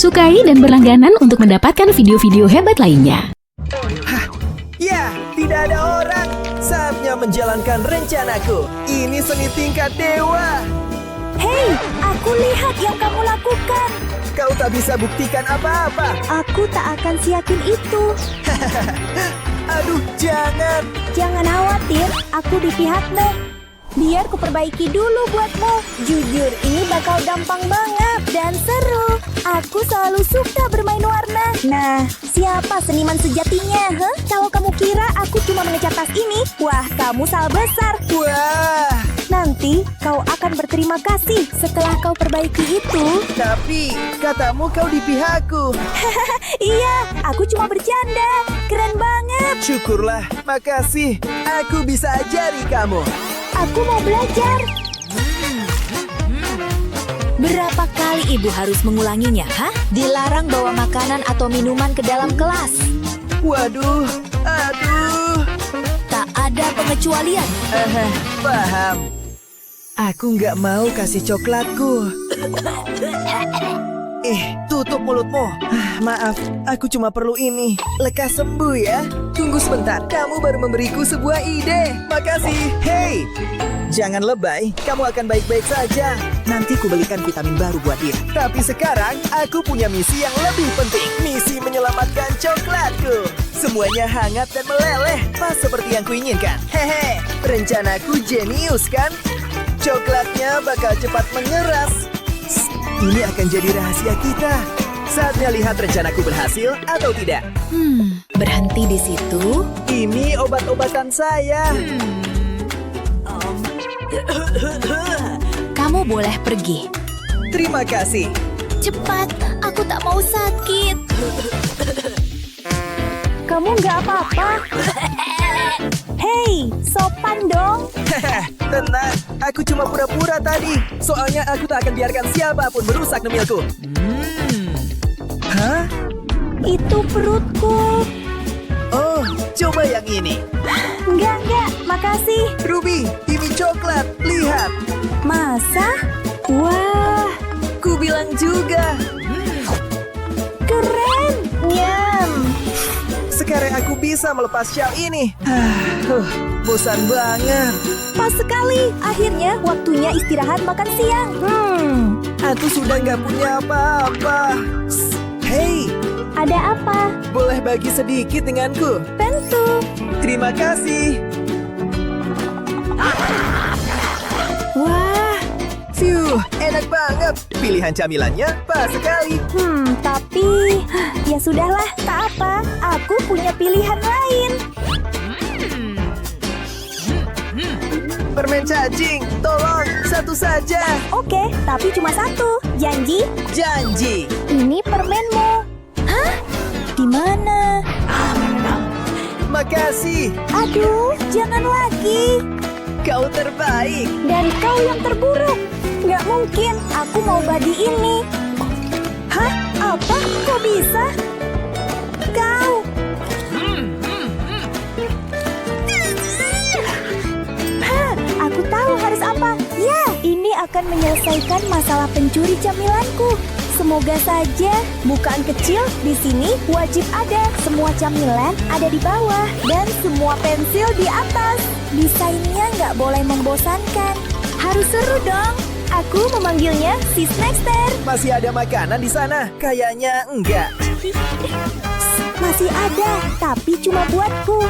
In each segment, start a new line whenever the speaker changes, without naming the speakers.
sukai dan berlangganan untuk mendapatkan video-video hebat lainnya.
Ya, tidak ada orang. Saatnya menjalankan rencanaku. Ini seni tingkat dewa.
Hei, aku lihat yang kamu lakukan.
Kau tak bisa buktikan apa-apa.
Aku tak akan siapin itu.
Aduh, jangan.
Jangan khawatir, aku di pihakmu. Biar kuperbaiki dulu buatmu. Jujur, ini bakal gampang banget dan seru. Aku selalu suka bermain warna. Nah, siapa seniman sejatinya? Kalau kamu kira aku cuma mengecat tas ini, wah, kamu salah besar.
Wah,
Nanti kau akan berterima kasih setelah kau perbaiki itu.
tapi katamu kau di pihakku.
Iya, aku cuma bercanda. Keren banget.
Syukurlah, makasih. Aku bisa ajari kamu.
Aku mau belajar.
Berapa kali ibu harus mengulanginya, hah? Dilarang bawa makanan atau minuman ke dalam kelas.
Waduh, aduh.
Tak ada pengecualian.
Paham. Aku nggak mau kasih coklatku. Tutup mulutmu. Maaf, aku cuma perlu ini. Lekas sembuh ya. Tunggu sebentar, kamu baru memberiku sebuah ide. Makasih. Hey, jangan lebay. Kamu akan baik-baik saja. Nanti ku belikan vitamin baru buat dia. Tapi sekarang, aku punya misi yang lebih penting. Misi menyelamatkan coklatku. Semuanya hangat dan meleleh, pas seperti yang kuinginkan. Hehe, rencanaku jenius kan? Coklatnya bakal cepat mengeras. Ini akan jadi rahasia kita. Saatnya lihat rencanaku berhasil atau tidak.
Berhenti di situ.
Ini obat-obatan saya.
Kamu boleh pergi.
Terima kasih.
Cepat, aku tak mau sakit.
Kamu nggak apa-apa. Hei, sopan dong.
Tenang, aku cuma pura-pura tadi. Soalnya aku tak akan biarkan siapapun merusak nemilku. Hah?
Itu perutku.
Oh, coba yang ini.
Enggak, makasih.
Ruby, ini coklat. Lihat.
Masa? Wah,
Ku bilang juga.
keren. Nyam.
Sekarang aku bisa melepas syal ini. Bosan banget.
Pas sekali. Akhirnya waktunya istirahat makan siang.
Aku sudah nggak punya apa-apa. Hei,
Ada apa?
boleh bagi sedikit denganku?
Tentu.
Terima kasih.
Wah,
Phew, enak banget. Pilihan camilannya pas sekali.
tapi ya sudahlah, tak apa. Aku punya pilihan lain.
Permen cacing, tolong satu saja.
Oke, tapi cuma satu. Janji?
Janji.
Ini permenmu. Hah? Di mana?
Makasih.
Aduh, jangan lagi.
Kau terbaik.
Dan kau yang terburuk. Nggak mungkin, aku mau body ini. Hah? Apa? Kok bisa? Kau. Hah, aku tahu harus apa. Ya, ini akan menyelesaikan masalah pencuri camilanku. Semoga saja. Bukaan kecil di sini wajib ada. Semua camilan ada di bawah dan semua pensil di atas. Desainnya nggak boleh membosankan. Harus seru dong. Aku memanggilnya si Snackster.
Masih ada makanan di sana? Kayaknya enggak.
Masih ada, tapi cuma buatku.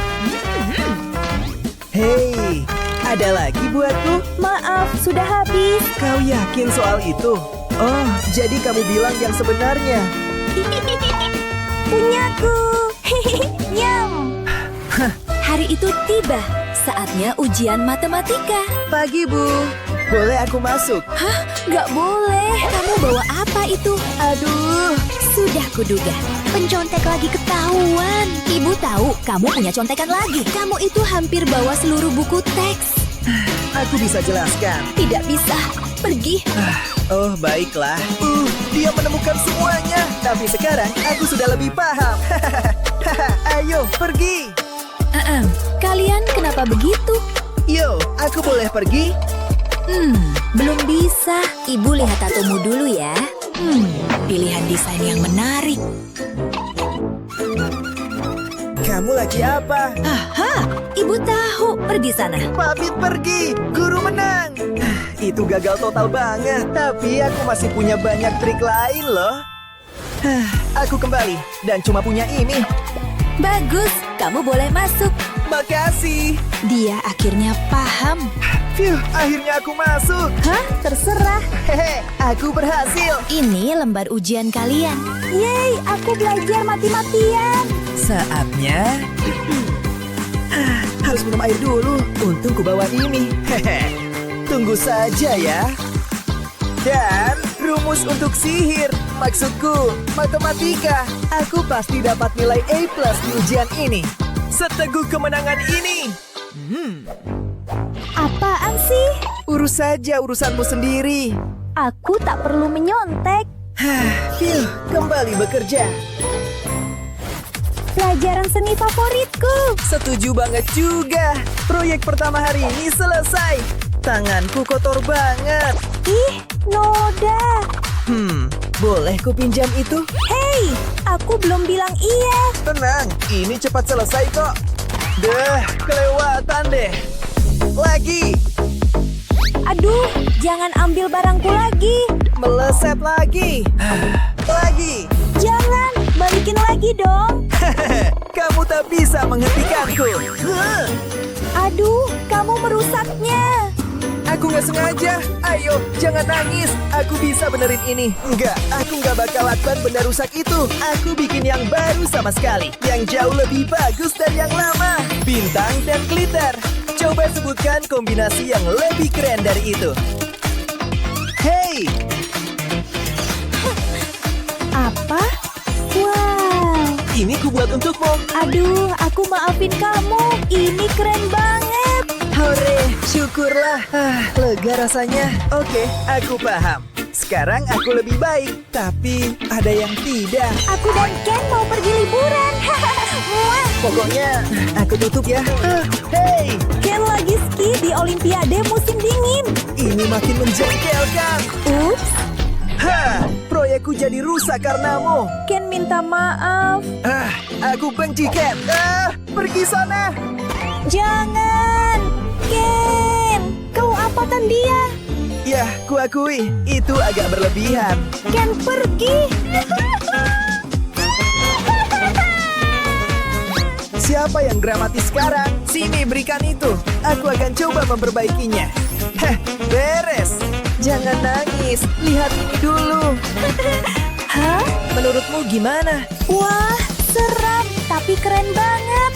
Hei, ada lagi buatku?
Maaf, sudah habis.
Kau yakin soal itu? Oh, jadi kamu bilang yang sebenarnya.
Punyaku. Nyam.
Hari itu tiba. Saatnya ujian matematika.
Pagi, Bu. Boleh aku masuk?
Hah? Nggak boleh. Kamu bawa apa itu?
Aduh,
Sudah kuduga. Pencontek lagi ketahuan. Ibu tahu kamu punya contekan lagi. Kamu itu hampir bawa seluruh buku teks.
aku bisa jelaskan.
Tidak bisa. Pergi.
Oh, baiklah. Dia menemukan semuanya. Tapi sekarang aku sudah lebih paham. Ayo, pergi.
Kalian kenapa begitu?
Yo, aku boleh pergi?
Belum bisa. Ibu lihat tatomu dulu ya. Pilihan desain yang menarik.
Kamu lagi apa?
Aha, ibu tahu. Pergi sana.
Pamit pergi, guru menang. Itu gagal total banget. Tapi aku masih punya banyak trik lain loh. Aku kembali dan cuma punya ini.
Bagus, kamu boleh masuk.
Makasih.
Dia akhirnya paham.
Phew, akhirnya aku masuk.
Hah? Terserah.
Hehe, aku berhasil.
Ini lembar ujian kalian.
Yeay, aku belajar mati-matian.
Saatnya harus minum air dulu. Untung ku bawa ini. Hehe. Tunggu saja ya. Dan rumus untuk sihir. Maksudku, matematika. Aku pasti dapat nilai A+ di ujian ini. Seteguh kemenangan ini.
Apaan sih?
Urus saja urusanmu sendiri.
Aku tak perlu menyontek.
Phew, kembali bekerja.
Pelajaran seni favoritku.
Setuju banget juga. Proyek pertama hari ini selesai. Tanganku kotor banget.
Ih, noda.
Boleh ku pinjam itu?
Hei, aku belum bilang iya.
Tenang, ini cepat selesai kok. Deh, kelewatan deh. Lagi,
Aduh, jangan ambil barangku lagi.
meleset lagi. Lagi.
Jangan, balikin lagi dong.
Kamu tak bisa menghentikanku.
Aduh, kamu merusaknya.
Aku nggak sengaja. Ayo, jangan nangis. Aku bisa benerin ini. Enggak, aku nggak bakal lakban benda rusak itu. Aku bikin yang baru sama sekali. Yang jauh lebih bagus dari yang lama. Bintang dan glitter. Coba sebutkan kombinasi yang lebih keren dari itu. Hey,
Apa? Wow.
ini ku buat untukmu.
Aduh, aku maafin kamu. Ini keren banget.
Hore, syukurlah. Lega rasanya. Oke, aku paham. Sekarang aku lebih baik, tapi ada yang tidak.
Aku dan Ken mau pergi liburan. Muah.
Pokoknya, aku tutup ya. Hey,
Ken lagi ski di Olimpiade musim dingin.
ini makin menjengkelkan.
Ups,
Proyekku jadi rusak karenamu.
Ken minta maaf.
Aku benci Ken. Pergi sana.
Jangan, Ken. Kau apakan dia?
Ya, kuakui, itu agak berlebihan.
Ken pergi.
Siapa yang dramatis sekarang? Sini, berikan itu. Aku akan coba memperbaikinya. Beres. Jangan nangis. Lihat ini dulu.
Hah?
Menurutmu gimana?
Wah, seram, tapi keren banget.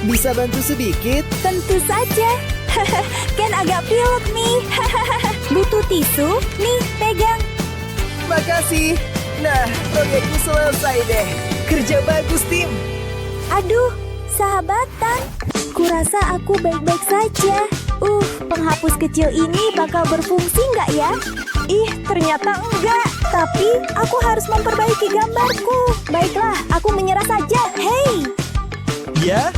Bisa bantu sedikit?
Tentu saja. Ken agak pilek nih. Butuh tisu? Nih, pegang.
Makasih. Nah, proyekku selesai deh. Kerja bagus, tim.
Aduh, sahabatan. Kurasa aku baik-baik saja. Penghapus kecil ini bakal berfungsi nggak ya? Ih, ternyata enggak. Tapi aku harus memperbaiki gambarku. Baiklah, aku menyerah saja. Hei,
Ya?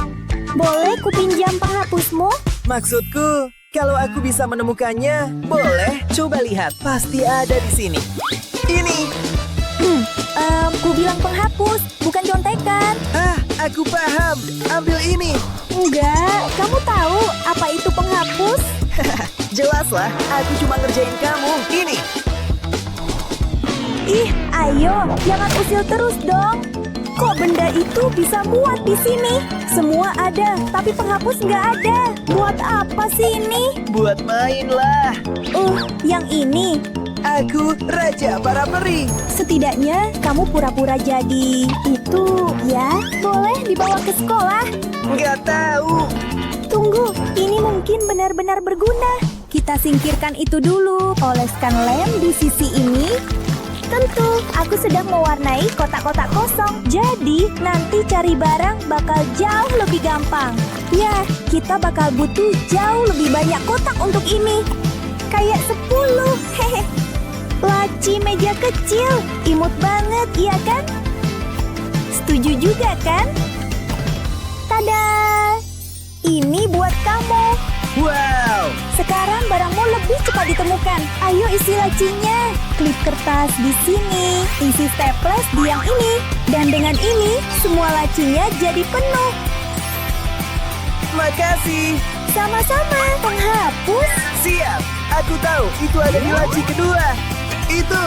boleh kupinjam penghapusmu?
Maksudku, kalau aku bisa menemukannya, boleh. Coba lihat, pasti ada di sini. Ini.
Ku bilang penghapus, bukan contekan.
Aku paham. Ambil ini.
Enggak, kamu tahu apa itu penghapus?
Jelaslah, aku cuma ngerjain kamu. Ini.
Ih, ayo, jangan usil terus dong. Kok benda itu bisa muat di sini? Semua ada, tapi penghapus nggak ada. Buat apa sih ini?
Buat main lah.
Yang ini.
Aku raja para peri.
Setidaknya kamu pura-pura jadi itu, ya? Boleh dibawa ke sekolah?
Nggak tahu.
Tunggu, ini mungkin benar-benar berguna. Kita singkirkan itu dulu. Oleskan lem di sisi ini. Tentu, aku sedang mewarnai kotak-kotak kosong. Jadi, nanti cari barang bakal jauh lebih gampang. Ya, kita bakal butuh jauh lebih banyak kotak untuk ini. Kayak 10, hehe. Laci meja kecil, imut banget, iya kan? Setuju juga kan? Tada! Ini buat kamu.
Wow.
Sekarang sekarang barangmu lebih cepat ditemukan. Ayo isi lacinya. Klip kertas di sini, isi staples di yang ini. Dan dengan ini, semua lacinya jadi penuh.
Makasih.
Sama-sama, penghapus.
Siap. Aku tahu itu ada di laci kedua. Itu.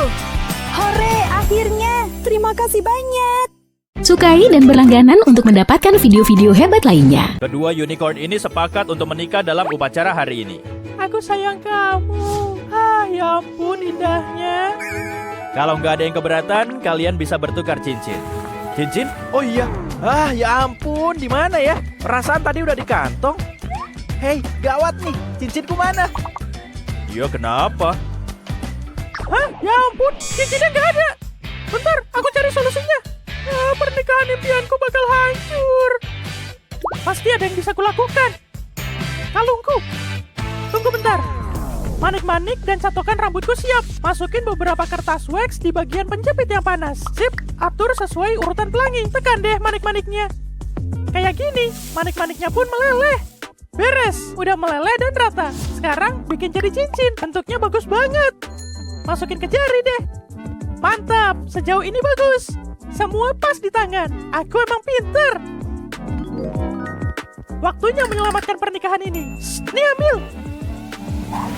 Hore, akhirnya. Terima kasih banyak.
Sukai dan berlangganan untuk mendapatkan video-video hebat lainnya.
Kedua unicorn ini sepakat untuk menikah dalam upacara hari ini. Aku sayang kamu. Ya ampun indahnya. Kalau nggak ada yang keberatan, kalian bisa bertukar cincin. Cincin? Oh iya. Ya ampun, di mana ya? Perasaan tadi udah di kantong. Hei, gawat nih. Cincinku mana? Iya, kenapa? Ya ampun, cincinnya nggak ada. Bentar, aku cari solusinya. Pernikahan impianku bakal hancur. Pasti ada yang bisa kulakukan. Kalungku. Tunggu bentar. Manik-manik dan catokan rambutku siap. Masukin beberapa kertas wax di bagian penjepit yang panas. Sip, atur sesuai urutan pelangi. Tekan deh manik-maniknya. Kayak gini, manik-maniknya pun meleleh. Beres, udah meleleh dan rata. Sekarang bikin jadi cincin. Bentuknya bagus banget. Masukin ke jari deh. Mantap, sejauh ini bagus. Semua pas di tangan. Aku emang pinter. Waktunya menyelamatkan pernikahan ini. Nih ambil.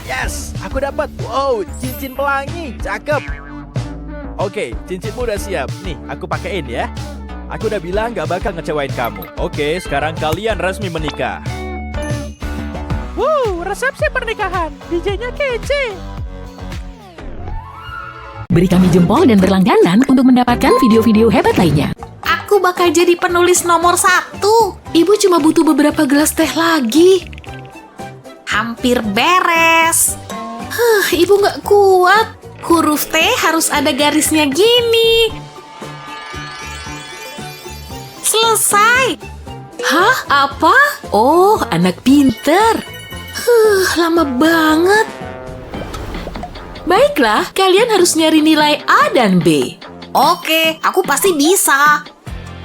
Yes, aku dapat. Wow, cincin pelangi. Cakep. Oke, cincinmu udah siap. Nih, aku pakein ya. Aku udah bilang gak bakal ngecewain kamu. Oke, sekarang kalian resmi menikah. Resepsi pernikahan. DJ-nya kece.
Beri kami jempol dan berlangganan untuk mendapatkan video-video hebat lainnya.
Aku bakal jadi penulis nomor 1. Ibu cuma butuh beberapa gelas teh lagi. Hampir beres. Ibu nggak kuat. Huruf T harus ada garisnya gini. Selesai.
Hah? Apa? Oh, anak pinter.
Lama banget.
Baiklah, kalian harus nyari nilai A dan B.
Oke, aku pasti bisa.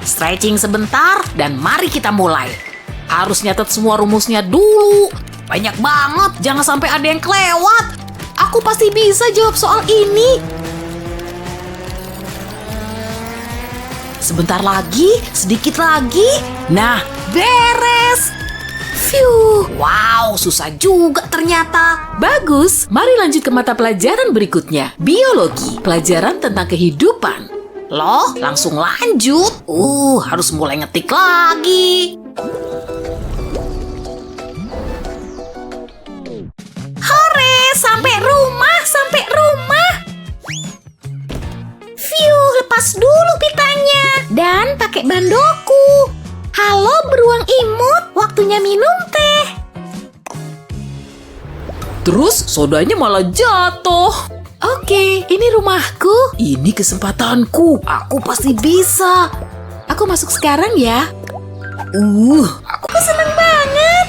Stretching sebentar dan mari kita mulai. Harus nyatet semua rumusnya dulu. Banyak banget, jangan sampai ada yang kelewat. Aku pasti bisa jawab soal ini. Sebentar lagi, sedikit lagi. Nah, beres. Phew, wow, susah juga ternyata.
Bagus, mari lanjut ke mata pelajaran berikutnya. Biologi, pelajaran tentang kehidupan.
Loh, langsung lanjut. Harus mulai ngetik lagi. Hore, sampai rumah, sampai rumah. Phew, lepas dulu pitanya. Dan pakai bandoku. Halo beruang imut, waktunya minum teh.
Terus sodanya malah jatuh. Oke, ini rumahku. Ini kesempatanku. Aku pasti bisa. Aku masuk sekarang ya.
Aku seneng banget.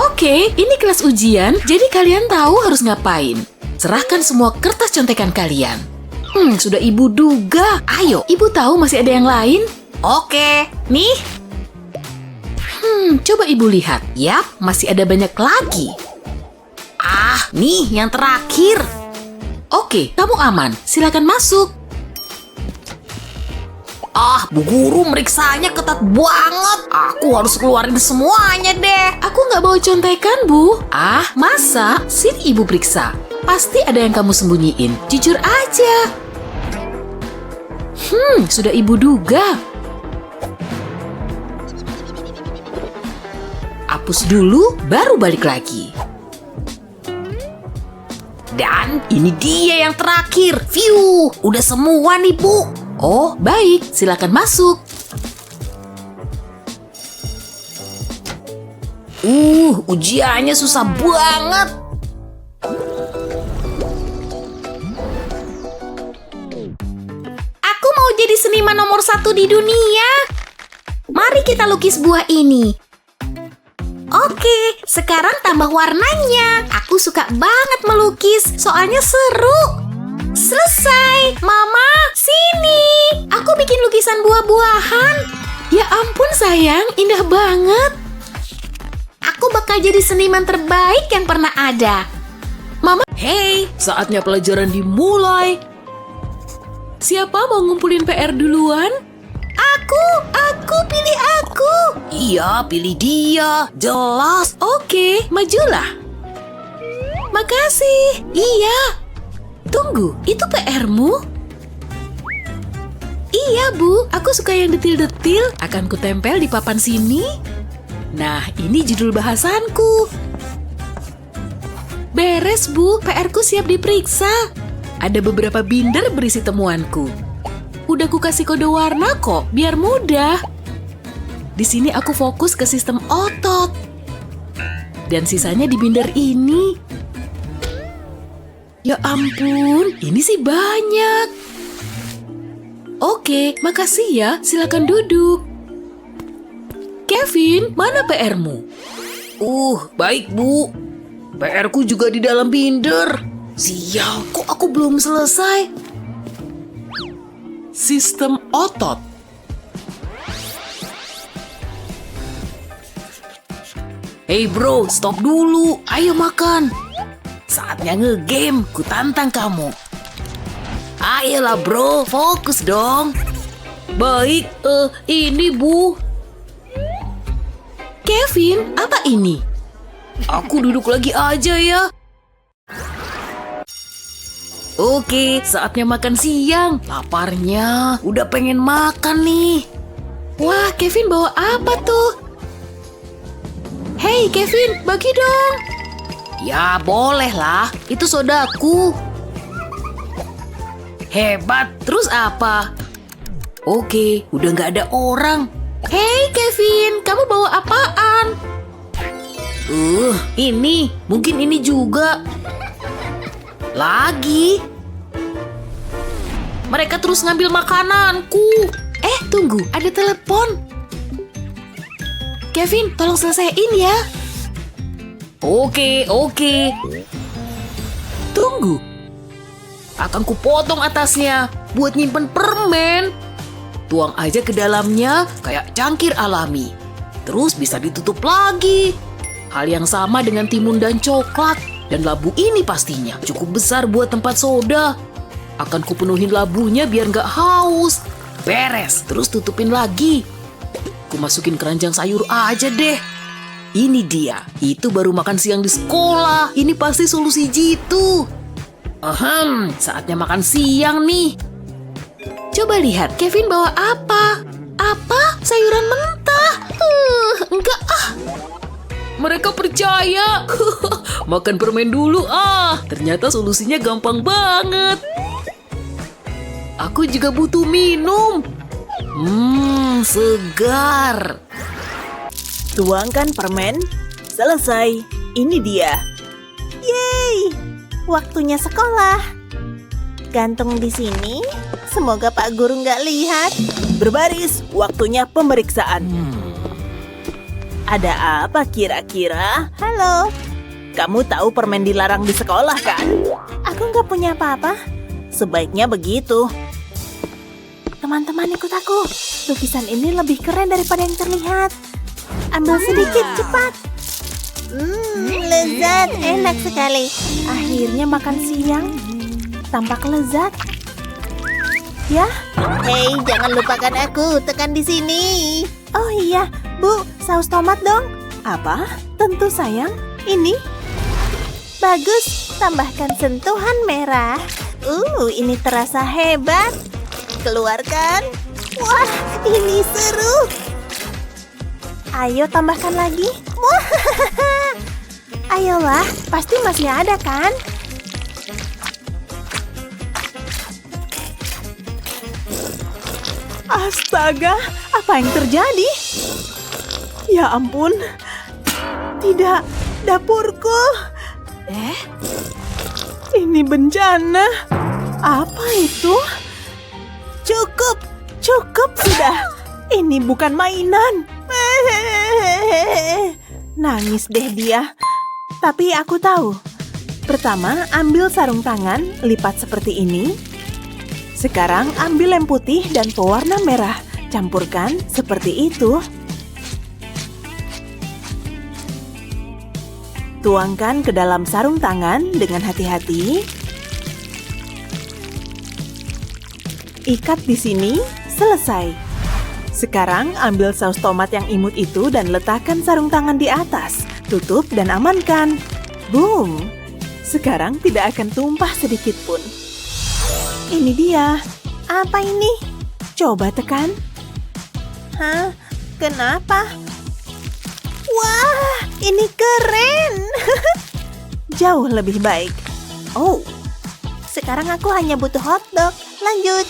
Oke, ini kelas ujian, jadi kalian tahu harus ngapain. Serahkan semua kertas contekan kalian. Sudah ibu duga. Ayo, ibu tahu masih ada yang lain?
Oke, nih.
Coba ibu lihat. Yap, masih ada banyak lagi.
Nih yang terakhir.
Oke, kamu aman. Silakan masuk.
Bu guru meriksanya ketat banget. Aku harus keluarin semuanya deh.
Aku nggak bawa contekan, Bu. Masa? Sini ibu periksa. Pasti ada yang kamu sembunyiin. Jujur aja. Sudah ibu duga. Hapus dulu, baru balik lagi.
Dan ini dia yang terakhir. View, udah semua nih, Bu.
Oh, baik. Silakan masuk.
Ujiannya susah banget. Aku mau jadi seniman nomor 1 di dunia. Mari kita lukis buah ini. Oke, sekarang tambah warnanya. Aku suka banget melukis, soalnya seru. Selesai. Mama, sini. Aku bikin lukisan buah-buahan.
Ya ampun sayang, indah banget.
Aku bakal bakal jadi seniman terbaik yang pernah ada. Mama, hey, saatnya pelajaran dimulai. Siapa mau ngumpulin PR duluan? Aku, pilih aku. Iya, pilih dia, jelas. Oke, majulah. Makasih. Iya. Tunggu, itu PR-mu? Iya, Bu. Aku suka yang detil-detil. Akan kutempel di papan sini. Nah, ini judul bahasanku. Beres, Bu. PR-ku siap diperiksa. Ada beberapa binder berisi temuanku. Udah ku kasih kode warna kok, biar mudah. Di sini aku fokus ke sistem otot. Dan sisanya di binder ini. Ya ampun, ini sih banyak. Oke, makasih ya. Silakan duduk. Kevin, mana PR-mu? Baik, Bu. PR-ku juga di dalam binder. Sial, kok aku belum selesai? Sistem otot. Hey bro, stop dulu. Ayo makan. Saatnya ngegame, ku tantang kamu. Ayolah bro, fokus dong. Baik, ini Bu. Kevin, apa ini? Aku duduk lagi aja ya. Oke, saatnya makan siang. Laparnya, udah pengen makan nih. Wah, Kevin bawa apa tuh? Hey Kevin, bagi dong. Ya boleh lah, itu sodaku. Hebat, terus apa? Oke, udah gak ada orang. Hey Kevin, kamu bawa apaan? Ini, mungkin ini juga. Lagi. Mereka terus ngambil makananku. Tunggu, ada telepon. Kevin, tolong selesaiin ya. Oke. Tunggu. Akan kupotong atasnya buat nyimpen permen. Tuang aja ke dalamnya kayak cangkir alami. Terus bisa ditutup lagi. Hal yang sama dengan timun dan coklat. Dan labu ini pastinya cukup besar buat tempat soda. Akan kupenuhin labunya biar nggak haus. Beres, terus tutupin lagi. Kumasukin keranjang sayur aja deh. Ini dia, itu baru makan siang di sekolah. Ini pasti solusi jitu. Saatnya makan siang nih. Coba lihat, Kevin bawa apa? Apa? Sayuran mentah? Enggak ah. Mereka percaya. Makan permen dulu ah. Ternyata solusinya gampang banget. Aku juga butuh minum. Segar.
Tuangkan permen. Selesai. Ini dia. Yeay! Waktunya sekolah. Gantung di sini. Semoga Pak Guru nggak lihat. Berbaris. Waktunya pemeriksaan. Ada apa kira-kira? Halo. Kamu tahu permen dilarang di sekolah kan? Aku nggak punya apa-apa. Sebaiknya begitu. Teman-teman ikut aku. Lukisan ini lebih keren daripada yang terlihat. Ambil sedikit, cepat. Lezat, enak sekali. Akhirnya makan siang. Tampak lezat. Ya? Hei, jangan lupakan aku. Tekan di sini. Oh iya, Bu, saus tomat dong. Apa? Tentu sayang. Ini. Bagus. Tambahkan sentuhan merah. Ini terasa hebat. Keluarkan. Wah, ini seru. Ayo tambahkan lagi. Wah, ayolah, pasti masih ada kan? Astaga, apa yang terjadi? Ya ampun. Tidak, dapurku. Ini bencana. Apa itu? Cukup sudah. Ini bukan mainan. Nangis deh dia. Tapi aku tahu. Pertama, ambil sarung tangan, lipat seperti ini. Sekarang ambil lem putih dan pewarna merah. Campurkan seperti itu.
Tuangkan ke dalam sarung tangan dengan hati-hati. Ikat di sini, selesai. Sekarang ambil saus tomat yang imut itu dan letakkan sarung tangan di atas. Tutup dan amankan. Boom! Sekarang tidak akan tumpah sedikit pun. Ini dia. Apa ini? Coba tekan. Hah? Kenapa? Wah, ini keren. Jauh lebih baik. Oh, sekarang aku hanya butuh hotdog. Lanjut.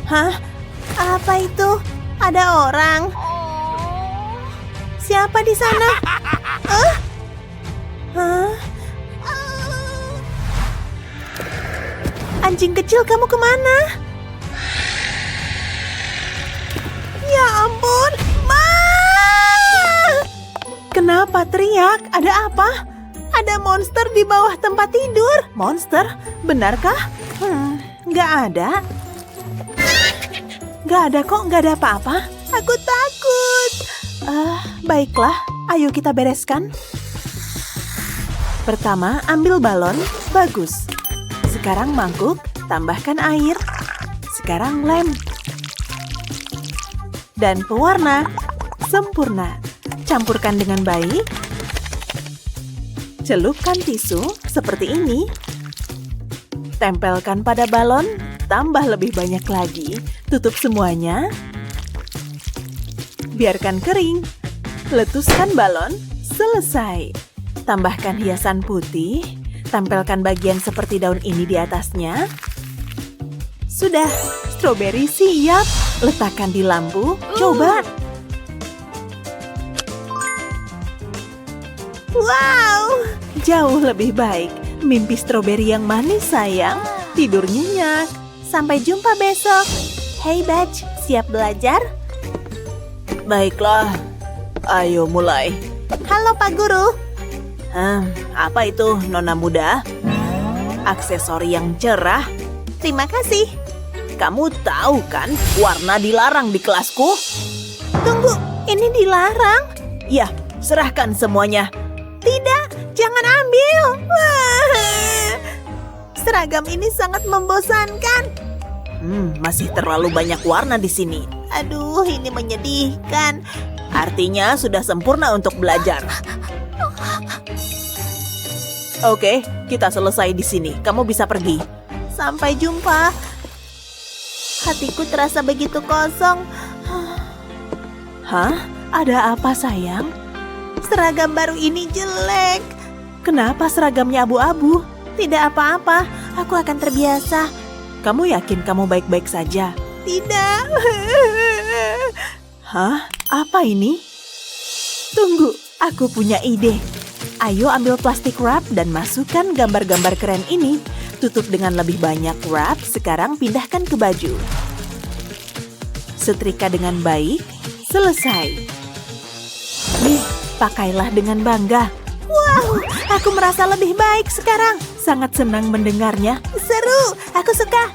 Hah? Apa itu? Ada orang. Siapa di sana? Hah? Anjing kecil, kamu kemana? Ya ampun, Ma! Kenapa teriak? Ada apa? Ada monster di bawah tempat tidur. Monster? Benarkah? Nggak ada. Nggak ada kok, nggak ada apa-apa. Aku takut. Baiklah, ayo kita bereskan. Pertama, ambil balon. Bagus. Sekarang mangkuk, tambahkan air. Sekarang lem. Dan pewarna. Sempurna. Campurkan dengan baik. Celupkan tisu seperti ini. Tempelkan pada balon, tambah lebih banyak lagi. Tutup semuanya. Biarkan kering. Letuskan balon, selesai. Tambahkan hiasan putih. Tempelkan bagian seperti daun ini di atasnya. Sudah, stroberi siap. Letakkan di lampu. Coba. Wow, jauh lebih baik. Mimpi stroberi yang manis, sayang. Tidur nyenyak. Sampai jumpa besok. Hey, Badge, siap belajar? Baiklah, ayo mulai. Halo, Pak Guru. Apa itu, Nona muda? Aksesori yang cerah. Terima kasih. Kamu tahu kan, warna dilarang di kelasku? Tunggu, ini dilarang? Ya, serahkan semuanya. Tidak, jangan ambil. Seragam ini sangat membosankan. Masih terlalu banyak warna di sini. Aduh, ini menyedihkan. Artinya sudah sempurna untuk belajar. Oke, kita selesai di sini. Kamu bisa pergi. Sampai jumpa. Hatiku terasa begitu kosong. Hah? Ada apa, sayang? Seragam baru ini jelek. Kenapa seragamnya abu-abu? Tidak apa-apa, aku akan terbiasa. Kamu yakin kamu baik-baik saja? Tidak. Hah? Apa ini? Tunggu, aku punya ide. Ayo ambil plastik wrap dan masukkan gambar-gambar keren ini. Tutup dengan lebih banyak wrap, sekarang pindahkan ke baju. Setrika dengan baik, selesai. Nih, pakailah dengan bangga. Wow, aku merasa lebih baik sekarang. Sangat senang mendengarnya. Seru, aku suka.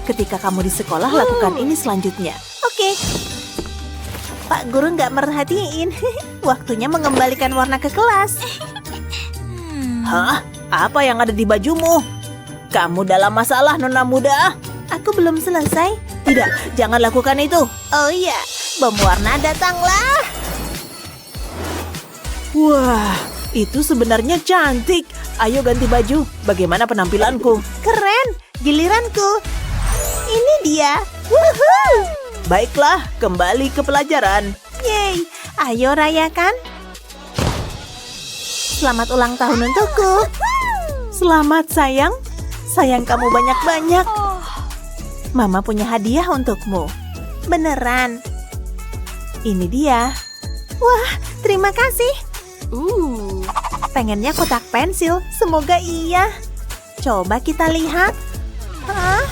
Ketika kamu di sekolah, lakukan ini selanjutnya. Oke. Pak Guru nggak merhatiin. Waktunya mengembalikan warna ke kelas. Hah? Apa yang ada di bajumu? Kamu dalam masalah, Nona muda. Aku belum selesai. Tidak, jangan lakukan itu. Oh iya, bom warna datanglah. Wah, itu sebenarnya cantik. Ayo ganti baju. Bagaimana penampilanku? Keren, giliranku. Ini dia. Woohoo! Baiklah, kembali ke pelajaran. Yeay, ayo rayakan. Selamat ulang tahun untukku. Selamat, sayang. Sayang kamu banyak-banyak. Mama punya hadiah untukmu. Beneran. Ini dia. Wah, terima kasih. Pengennya kotak pensil. Semoga iya. Coba kita lihat. Hah?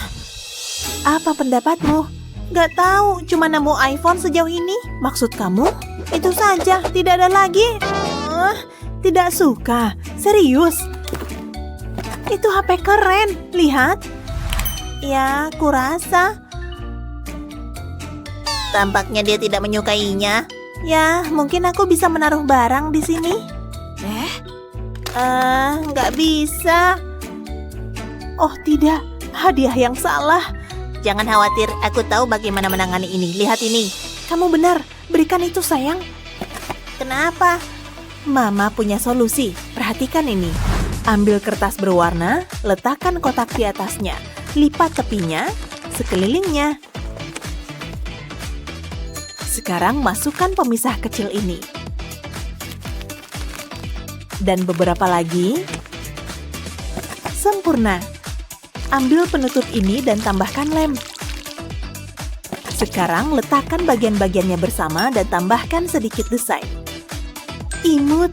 Apa pendapatmu? Gak tahu, cuma nemu iPhone sejauh ini. Maksud kamu? Itu saja, tidak ada lagi. Tidak suka. Serius? Itu HP keren. Lihat. Ya, kurasa. Tampaknya dia tidak menyukainya. Ya, mungkin aku bisa menaruh barang di sini. Nggak bisa. Oh tidak, hadiah yang salah. Jangan khawatir, aku tahu bagaimana menangani ini. Lihat ini. Kamu benar, berikan itu sayang. Kenapa? Mama punya solusi. Perhatikan ini. Ambil kertas berwarna, letakkan kotak di atasnya. Lipat tepinya, sekelilingnya. Sekarang masukkan pemisah kecil ini. Dan beberapa lagi. Sempurna. Ambil penutup ini dan tambahkan lem. Sekarang letakkan bagian-bagiannya bersama dan tambahkan sedikit desain. Imut.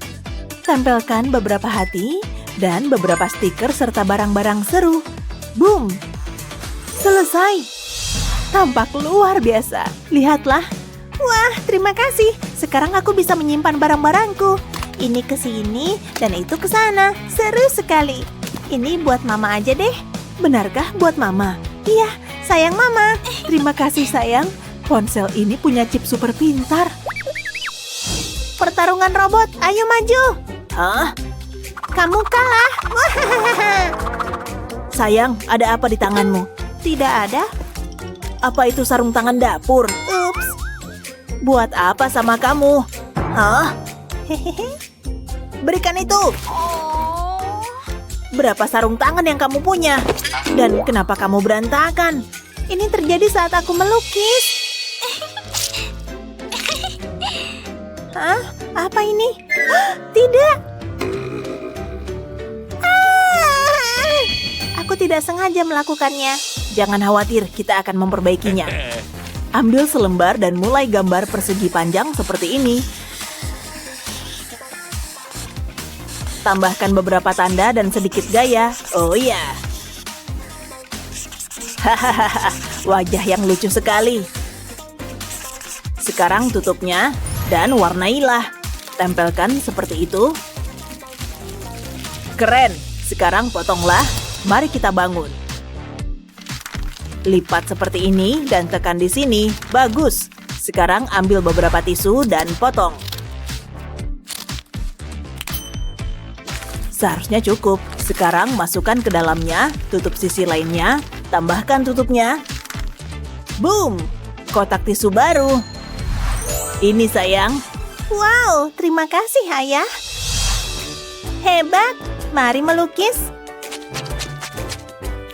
Tempelkan beberapa hati dan beberapa stiker serta barang-barang seru. Boom! Selesai. Tampak luar biasa. Lihatlah. Wah, terima kasih. Sekarang aku bisa menyimpan barang-barangku. Ini ke sini dan itu ke sana. Seru sekali. Ini buat mama aja deh. Benarkah buat mama? Iya, sayang mama. Terima kasih sayang. Ponsel ini punya chip super pintar. Pertarungan robot, ayo maju. Hah? Kamu kalah. Sayang, ada apa di tanganmu? Tidak ada. Apa itu sarung tangan dapur? Ups. Buat apa sama kamu? Hah? Hehehe. Berikan itu. Berapa sarung tangan yang kamu punya? Dan kenapa kamu berantakan? Ini terjadi saat aku melukis. Hah? Apa ini? Tidak. Aku tidak sengaja melakukannya. Jangan khawatir, kita akan memperbaikinya. Ambil selembar dan mulai gambar persegi panjang seperti ini. Tambahkan beberapa tanda dan sedikit gaya. Oh iya. Hahaha, wajah yang lucu sekali. Sekarang tutupnya dan warnailah. Tempelkan seperti itu. Keren. Sekarang potonglah. Mari kita bangun. Lipat seperti ini dan tekan di sini. Bagus. Sekarang ambil beberapa tisu dan potong. Seharusnya cukup. Sekarang masukkan ke dalamnya, tutup sisi lainnya, tambahkan tutupnya. Boom! Kotak tisu baru. Ini sayang. Wow, terima kasih ayah. Hebat. Mari melukis.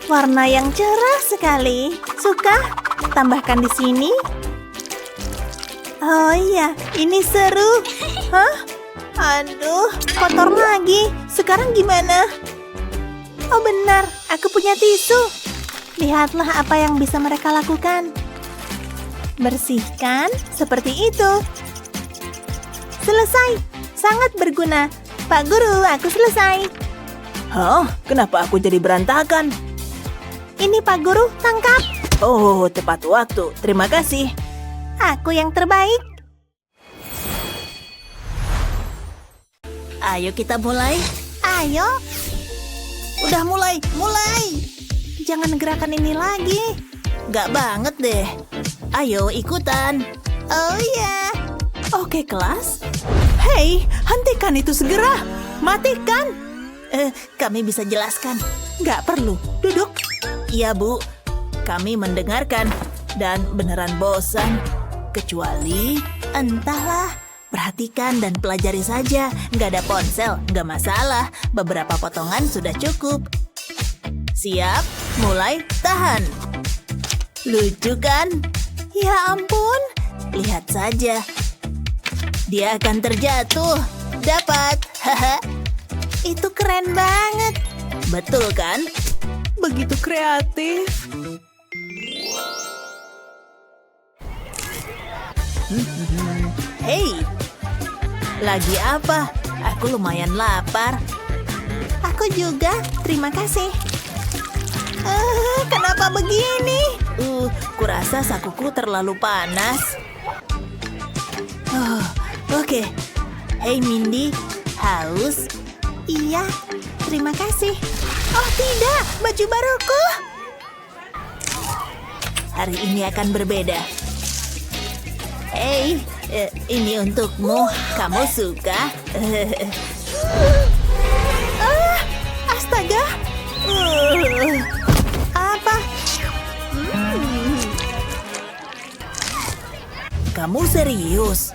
Warna yang cerah sekali. Suka? Tambahkan di sini. Oh iya, ini seru. Hah? Aduh, kotor lagi. Sekarang gimana? Oh benar, aku punya tisu. Lihatlah apa yang bisa mereka lakukan. Bersihkan seperti itu. Selesai. Sangat berguna. Pak Guru, aku selesai. Hah? Kenapa aku jadi berantakan? Ini Pak Guru, tangkap. Oh, tepat waktu. Terima kasih. Aku yang terbaik. Ayo kita mulai. Ayo. Udah mulai. Jangan gerakan ini lagi. Gak banget deh. Ayo ikutan. Oh iya. Oke kelas. Hei, hentikan itu segera. Matikan. Kami bisa jelaskan. Gak perlu. Duduk. Iya Bu, kami mendengarkan dan beneran bosan. Kecuali, entahlah, perhatikan dan pelajari saja. Nggak ada ponsel, nggak masalah. Beberapa potongan sudah cukup. Siap, mulai, tahan. Lucu kan? Ya ampun, lihat saja. Dia akan terjatuh. Dapat, haha. Itu keren banget. Betul kan? Begitu kreatif. Hei, lagi apa? Aku lumayan lapar. Aku juga, terima kasih. Kenapa begini? Kurasa sakuku terlalu panas. Oke. Hei Mindy, haus? Iya, terima kasih. Oh tidak, baju baruku. Hari ini akan berbeda. Hei, Ini untukmu. Kamu suka? Astaga. Apa? Kamu serius?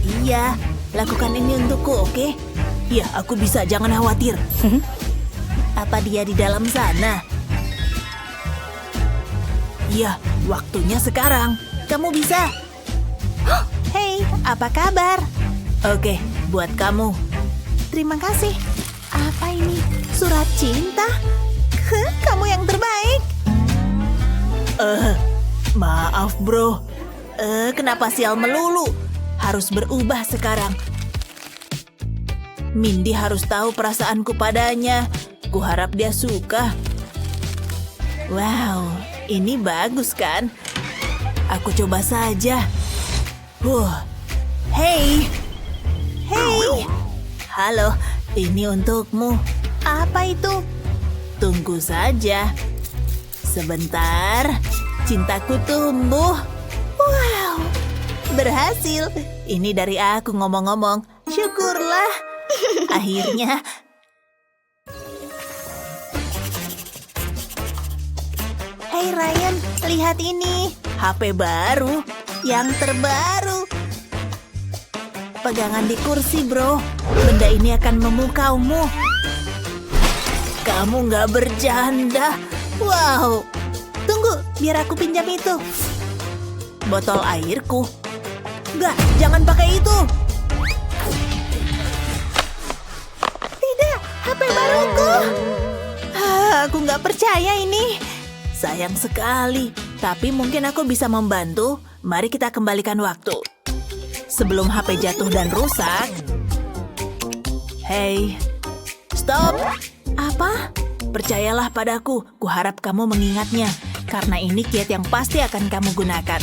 Iya, lakukan ini untukku, oke? Ya, aku bisa, jangan khawatir. Apa dia di dalam sana? Iya, waktunya sekarang. Kamu bisa. Hei, apa kabar? Oke, buat kamu. Terima kasih. Apa ini? Surat cinta? Kamu yang terbaik. Maaf bro. Kenapa sial melulu? Harus berubah sekarang. Mindy harus tahu perasaanku padanya. Kuharap dia suka. Wow, ini bagus kan? Aku coba saja. Hey. Halo, ini untukmu. Apa itu? Tunggu saja. Sebentar. Cintaku tumbuh. Wow, berhasil. Ini dari aku ngomong-ngomong. Syukurlah. Akhirnya. Hey Ryan, lihat ini. HP baru. Yang terbaru. Pegangan di kursi, bro. Benda ini akan memukaumu. Kamu nggak bercanda. Wow. Tunggu, biar aku pinjam itu. Botol airku. Nggak, jangan pakai itu. Tidak, HP baruku. Aku nggak percaya ini. Sayang sekali, tapi mungkin aku bisa membantu. Mari kita kembalikan waktu. Sebelum HP jatuh dan rusak. Hey, stop. Apa? Percayalah padaku, kuharap kamu mengingatnya. Karena ini kiat yang pasti akan kamu gunakan.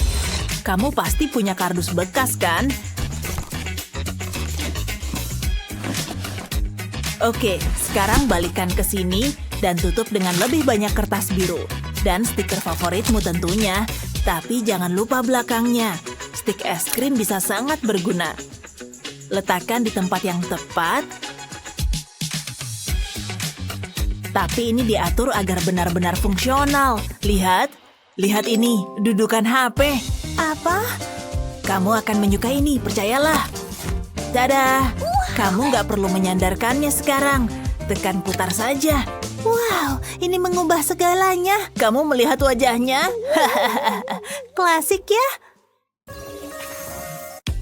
Kamu pasti punya kardus bekas, kan? Oke, sekarang balikan ke sini dan tutup dengan lebih banyak kertas biru. Dan stiker favoritmu tentunya. Tapi jangan lupa belakangnya. Stik es krim bisa sangat berguna. Letakkan di tempat yang tepat. Tapi ini diatur agar benar-benar fungsional. Lihat ini, dudukan HP. Apa? Kamu akan menyukai ini, percayalah. Dadah, kamu nggak perlu menyandarkannya sekarang. Tekan putar saja. Wow, ini mengubah segalanya. Kamu melihat wajahnya? Klasik ya?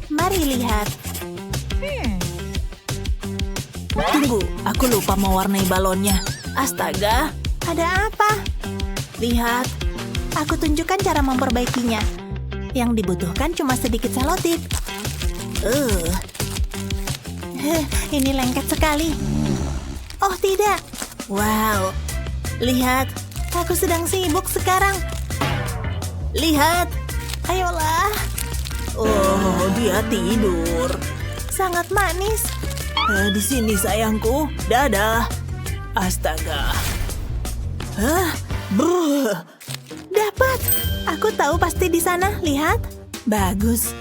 Mari lihat. Tunggu, aku lupa mewarnai balonnya. Astaga, ada apa? Lihat, aku tunjukkan cara memperbaikinya. Yang dibutuhkan cuma sedikit selotip. Ini lengket sekali. Oh tidak. Wow, lihat, aku sedang sibuk sekarang. Lihat, ayolah. Oh, dia tidur. Sangat manis. Di sini sayangku, dadah. Astaga. Dapat. Aku tahu pasti di sana. Lihat. Bagus.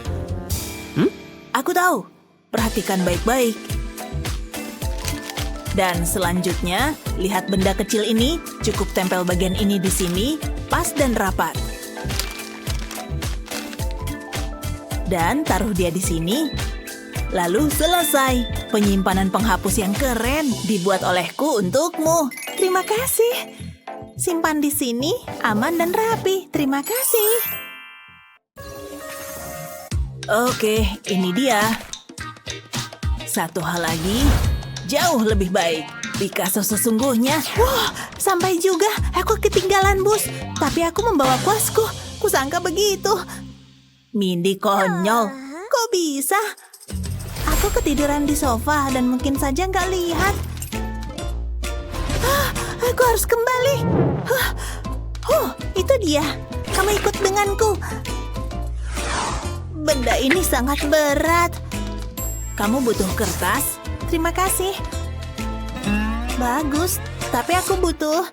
Aku tahu. Perhatikan baik-baik. Dan selanjutnya, lihat benda kecil ini. Cukup tempel bagian ini di sini. Pas dan rapat. Dan taruh dia di sini. Lalu selesai. Penyimpanan penghapus yang keren dibuat olehku untukmu. Terima kasih. Simpan di sini, aman dan rapi. Terima kasih. Oke, ini dia. Satu hal lagi, jauh lebih baik. Picasso sesungguhnya. Wah, sampai juga. Aku ketinggalan bus. Tapi aku membawa kuasku. Kusangka begitu. Mindy konyol. Kok bisa? Aku ketiduran di sofa dan mungkin saja nggak lihat. Aku harus kembali. Itu dia. Kamu ikut denganku. Benda ini sangat berat. Kamu butuh kertas? Terima kasih. Bagus, tapi aku butuh.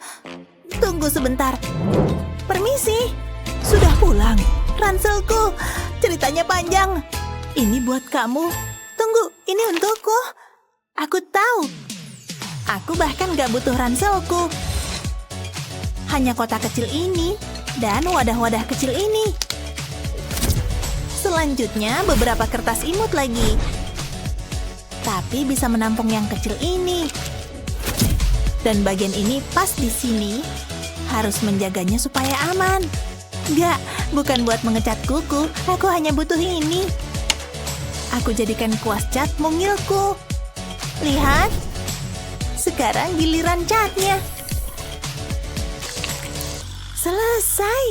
Tunggu sebentar. Permisi. Sudah pulang. Ranselku. Ceritanya panjang. Ini buat kamu. Tunggu, ini untukku. Aku tahu. Aku bahkan gak butuh ranselku. Hanya kotak kecil ini dan wadah-wadah kecil ini. Selanjutnya beberapa kertas imut lagi. Tapi bisa menampung yang kecil ini. Dan bagian ini pas di sini. Harus menjaganya supaya aman. Gak, bukan buat mengecat kuku. Aku hanya butuh ini. Aku jadikan kuas cat mungilku. Lihat. Sekarang giliran catnya. Selesai.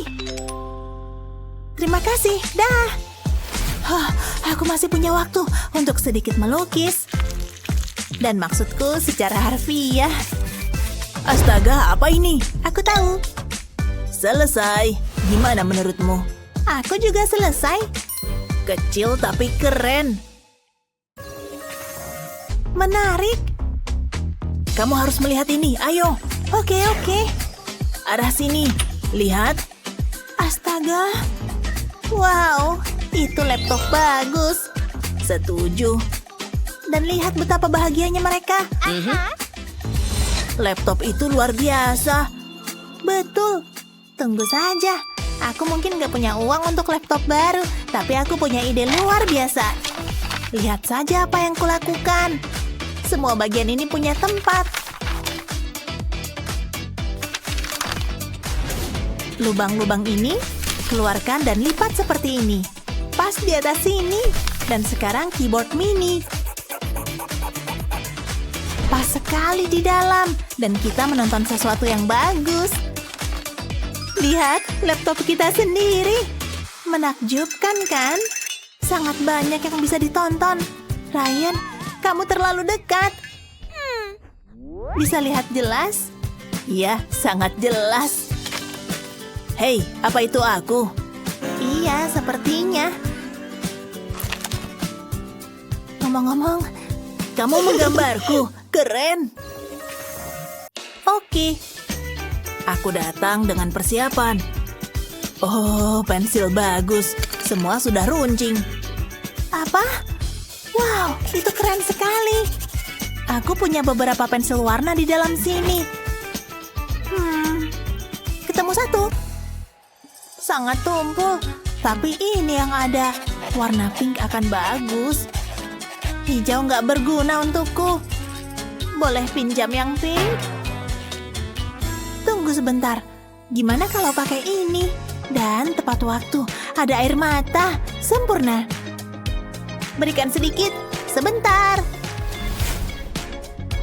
Terima kasih. Dah. Aku masih punya waktu untuk sedikit melukis. Dan maksudku secara harfiah. Astaga, apa ini? Aku tahu. Selesai. Gimana menurutmu? Aku juga selesai. Kecil tapi keren. Menarik. Kamu harus melihat ini. Ayo. Oke. Arah sini. Lihat. Astaga. Wow, itu laptop bagus. Setuju. Dan lihat betapa bahagianya mereka. Laptop itu luar biasa. Betul. Tunggu saja. Aku mungkin gak punya uang untuk laptop baru, tapi aku punya ide luar biasa. Lihat saja apa yang kulakukan. Semua bagian ini punya tempat. Lubang-lubang ini, keluarkan dan lipat seperti ini. Pas di atas sini. Dan sekarang keyboard mini. Pas sekali di dalam. Dan kita menonton sesuatu yang bagus. Lihat, laptop kita sendiri. Menakjubkan kan? Sangat banyak yang bisa ditonton. Ryan, kamu terlalu dekat. Bisa lihat jelas? Iya, sangat jelas. Hei, apa itu aku? Iya, sepertinya. Ngomong-ngomong, kamu menggambarku. Keren. Oke. Aku datang dengan persiapan. Oh, pensil bagus. Semua sudah runcing. Apa? Wow, itu keren sekali. Aku punya beberapa pensil warna di dalam sini. Ketemu satu. Sangat tumpul. Tapi ini yang ada. Warna pink akan bagus. Hijau nggak berguna untukku. Boleh pinjam yang pink? Tunggu sebentar. Gimana kalau pakai ini? Dan tepat waktu. Ada air mata. Sempurna. Berikan sedikit. Sebentar.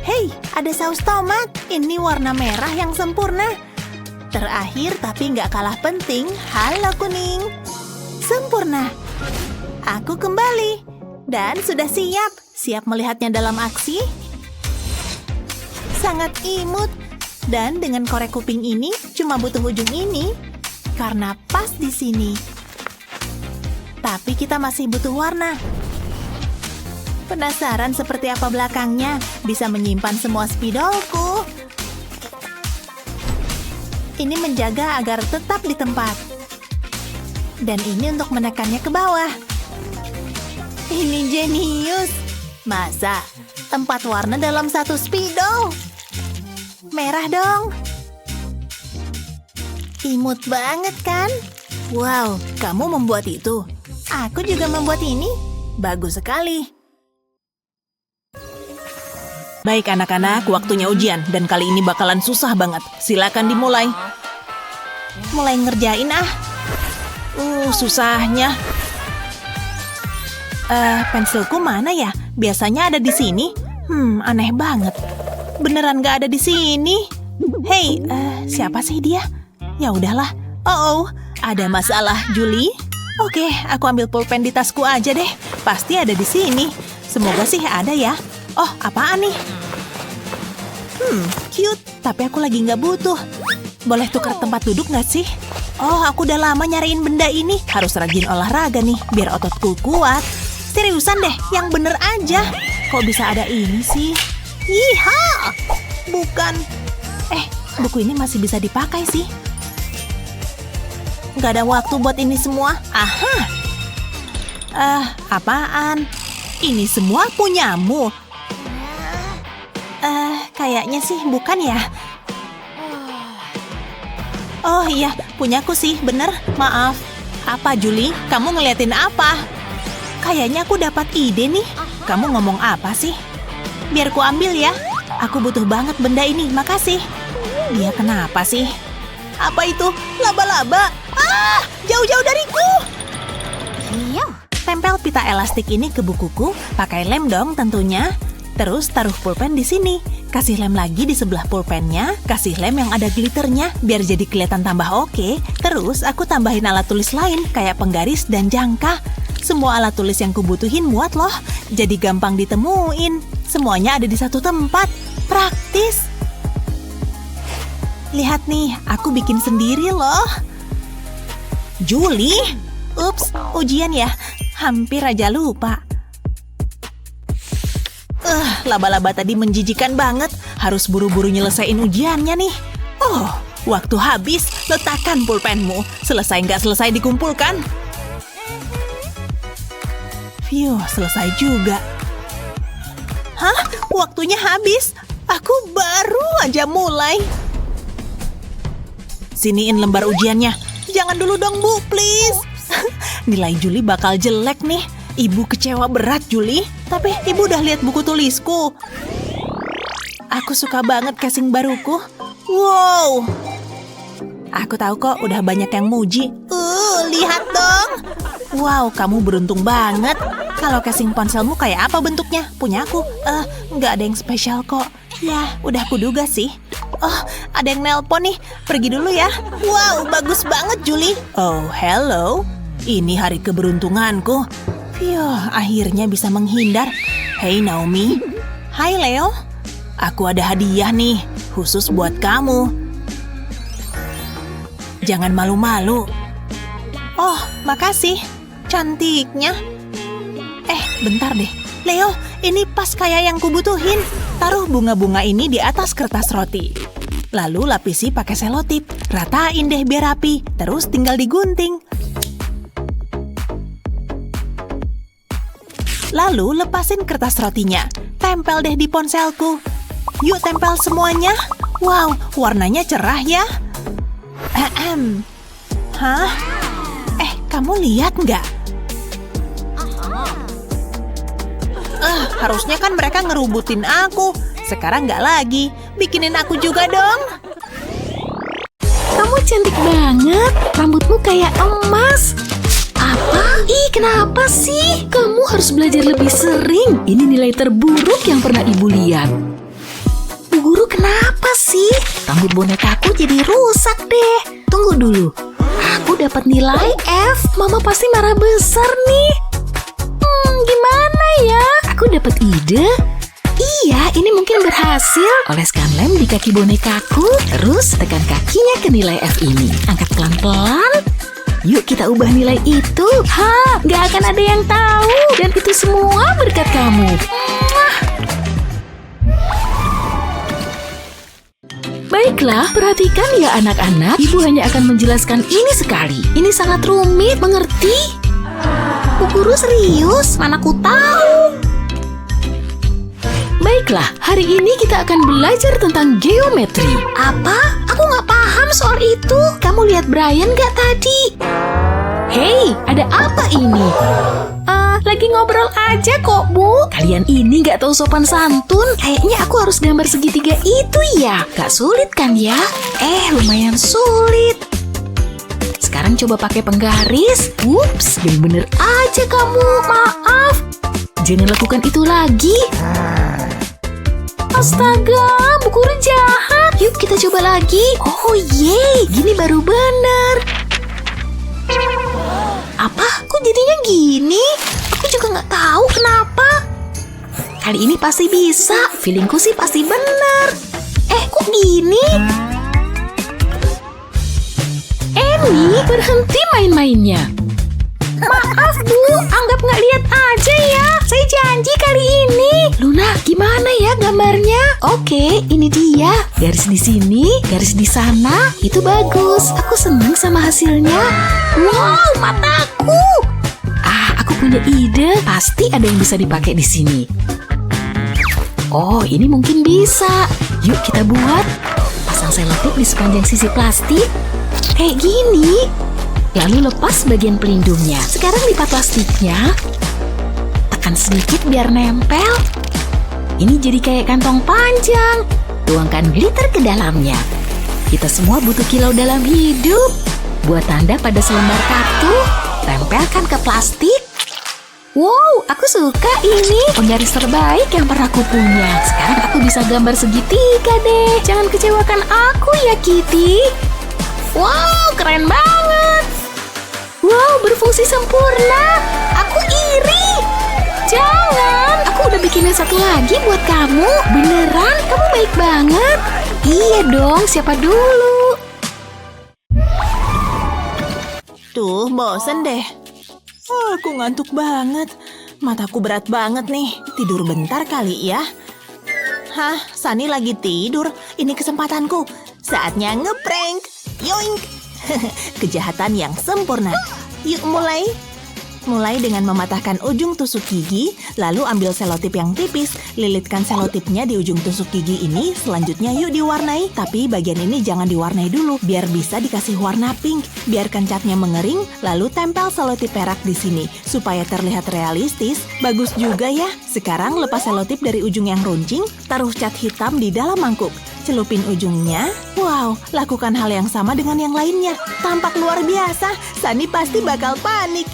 Hei, ada saus tomat. Ini warna merah yang sempurna. Terakhir tapi nggak kalah penting. Halo kuning. Sempurna. Aku kembali. Dan sudah siap. Siap melihatnya dalam aksi. Sangat imut. Dan dengan korek kuping ini cuma butuh ujung ini. Karena pas di sini. Tapi kita masih butuh warna. Penasaran seperti apa belakangnya? Bisa menyimpan semua spidolku. Ini menjaga agar tetap di tempat. Dan ini untuk menekannya ke bawah. Ini jenius. Masa? 4 warna dalam satu spidol? Merah dong. Imut banget kan? Wow, kamu membuat itu. Aku juga membuat ini. Bagus sekali. Baik anak-anak, waktunya ujian. Dan kali ini bakalan susah banget. Silakan dimulai. Mulai ngerjain ah. Susahnya. Pensilku mana ya? Biasanya ada di sini. Aneh banget. Beneran gak ada di sini. Hei, siapa sih dia? Ya udahlah. Oh, ada masalah, Julie? Oke, aku ambil pulpen di tasku aja deh. Pasti ada di sini. Semoga sih ada ya. Oh, apaan nih? Cute. Tapi aku lagi nggak butuh. Boleh tukar tempat duduk nggak sih? Oh, aku udah lama nyariin benda ini. Harus rajin olahraga nih, biar ototku kuat. Seriusan deh, yang bener aja. Kok bisa ada ini sih? Yiha! Bukan. Buku ini masih bisa dipakai sih. Nggak ada waktu buat ini semua. Aha! Apaan? Ini semua punyamu? Kayaknya sih bukan ya. Oh iya, punyaku sih, bener. Maaf. Apa, Julie? Kamu ngeliatin apa? Kayaknya aku dapat ide nih. Kamu ngomong apa sih? Biar ku ambil ya. Aku butuh banget benda ini, makasih. Dia kenapa sih? Apa itu? Laba-laba? Jauh-jauh dariku! Tempel pita elastik ini ke bukuku, pakai lem dong tentunya. Terus taruh pulpen di sini. Kasih lem lagi di sebelah pulpennya, kasih lem yang ada glitternya, biar jadi kelihatan tambah oke. Terus aku tambahin alat tulis lain, kayak penggaris dan jangka. Semua alat tulis yang kubutuhin muat loh, jadi gampang ditemuin. Semuanya ada di satu tempat, praktis. Lihat nih, aku bikin sendiri loh. Julie? Ups, ujian ya. Hampir aja lupa. Laba-laba tadi menjijikan banget. Harus buru-buru nyelesain ujiannya nih. Oh, waktu habis. Letakkan pulpenmu. Selesai nggak selesai dikumpulkan. Phew, selesai juga. Hah? Waktunya habis? Aku baru aja mulai. Siniin lembar ujiannya. Jangan dulu dong, Bu, please. Nilai Julie bakal jelek nih. Ibu kecewa berat, Julie. Tapi ibu udah lihat buku tulisku. Aku suka banget casing baruku. Wow. Aku tahu kok udah banyak yang muji. Lihat dong. Wow, kamu beruntung banget. Kalau casing ponselmu kayak apa bentuknya? Punya aku. Nggak ada yang spesial kok. Ya, udah kuduga sih. Oh, ada yang nelpon nih. Pergi dulu ya. Wow, bagus banget, Julie. Oh, hello. Ini hari keberuntunganku. Akhirnya bisa menghindar. Hey Naomi. Hai Leo. Aku ada hadiah nih, khusus buat kamu. Jangan malu-malu. Oh, makasih. Cantiknya. Bentar deh. Leo, ini pas kayak yang kubutuhin. Taruh bunga-bunga ini di atas kertas roti. Lalu lapisi pakai selotip. Ratain deh biar rapi. Terus tinggal digunting. Lalu lepasin kertas rotinya. Tempel deh di ponselku. Yuk tempel semuanya. Wow, warnanya cerah ya. Hah? Kamu lihat nggak? Harusnya kan mereka ngerubutin aku. Sekarang nggak lagi. Bikinin aku juga dong.
Kamu cantik banget. Rambutmu kayak emas. Apa? Kenapa sih? Kamu harus belajar lebih sering. Ini nilai terburuk yang pernah ibu lihat. Bu guru, kenapa sih? Rambut bonekaku jadi rusak deh. Tunggu dulu. Aku dapat nilai F. Mama pasti marah besar nih. Gimana ya? Aku dapat ide. Iya, ini mungkin berhasil. Oleskan lem di kaki bonekaku. Terus tekan kakinya ke nilai F ini. Angkat pelan-pelan. Yuk kita ubah nilai itu. Gak akan ada yang tahu. Dan itu semua berkat kamu. Baiklah, perhatikan ya anak-anak. Ibu hanya akan menjelaskan ini sekali. Ini sangat rumit, mengerti? Bu guru serius? Mana ku tahu. Baiklah, hari ini kita akan belajar tentang geometri. Apa? Aku nggak paham soal itu. Kamu lihat Brian nggak tadi? Hei, ada apa ini? Lagi ngobrol aja kok, Bu. Kalian ini nggak tahu sopan santun. Kayaknya aku harus gambar segitiga itu ya. Gak sulit kan ya? Lumayan sulit. Sekarang coba pakai penggaris. Ups, bener-bener aja kamu. Maaf. Jangan lakukan itu lagi. Astaga, Bu guru jahat. Yuk kita coba lagi. Oh yeay, gini baru bener. Apa? Kok jadinya gini? Aku juga nggak tahu kenapa. Kali ini pasti bisa. Feelingku sih pasti bener. Kok gini? Emi, berhenti main-mainnya. Maaf Bu, anggap nggak lihat aja ya. Saya janji kali ini. Luna, gimana ya gambarnya? Oke, ini dia. Garis di sini, garis di sana. Itu bagus. Aku seneng sama hasilnya. Wow, mataku. Aku punya
punya ide, pasti ada yang bisa dipakai di sini. Oh, ini mungkin bisa. Yuk kita buat. Pasang selotip di sepanjang sisi plastik. Kayak gini. Lalu lepas bagian pelindungnya. Sekarang lipat plastiknya. Tekan sedikit biar nempel. Ini jadi kayak kantong panjang. Tuangkan glitter ke dalamnya. Kita semua butuh kilau dalam hidup. Buat tanda pada selembar kartu. Tempelkan ke plastik. Wow, aku suka ini. Penggaris terbaik yang pernah aku punya. Sekarang aku bisa gambar segitiga deh. Jangan kecewakan aku ya, Kitty. Wow, keren banget. Wow, berfungsi sempurna. Aku iri. Jangan, aku udah bikinin satu lagi buat kamu. Beneran, kamu baik banget. Iya dong, siapa dulu?
Tuh, bosen deh. Oh, aku ngantuk banget. Mataku berat banget nih. Tidur bentar kali ya. Hah, Sunny lagi tidur. Ini kesempatanku. Saatnya ngeprank. Yoink. Kejahatan yang sempurna. Yuk mulai. Mulai dengan mematahkan ujung tusuk gigi, lalu ambil selotip yang tipis, lilitkan selotipnya di ujung tusuk gigi ini, selanjutnya yuk diwarnai. Tapi bagian ini jangan diwarnai dulu, biar bisa dikasih warna pink. Biarkan catnya mengering, lalu tempel selotip perak di sini, supaya terlihat realistis. Bagus juga ya. Sekarang lepas selotip dari ujung yang runcing, taruh cat hitam di dalam mangkuk. Celupin ujungnya. Wow, lakukan hal yang sama dengan yang lainnya. Tampak luar biasa, Sunny pasti bakal panik.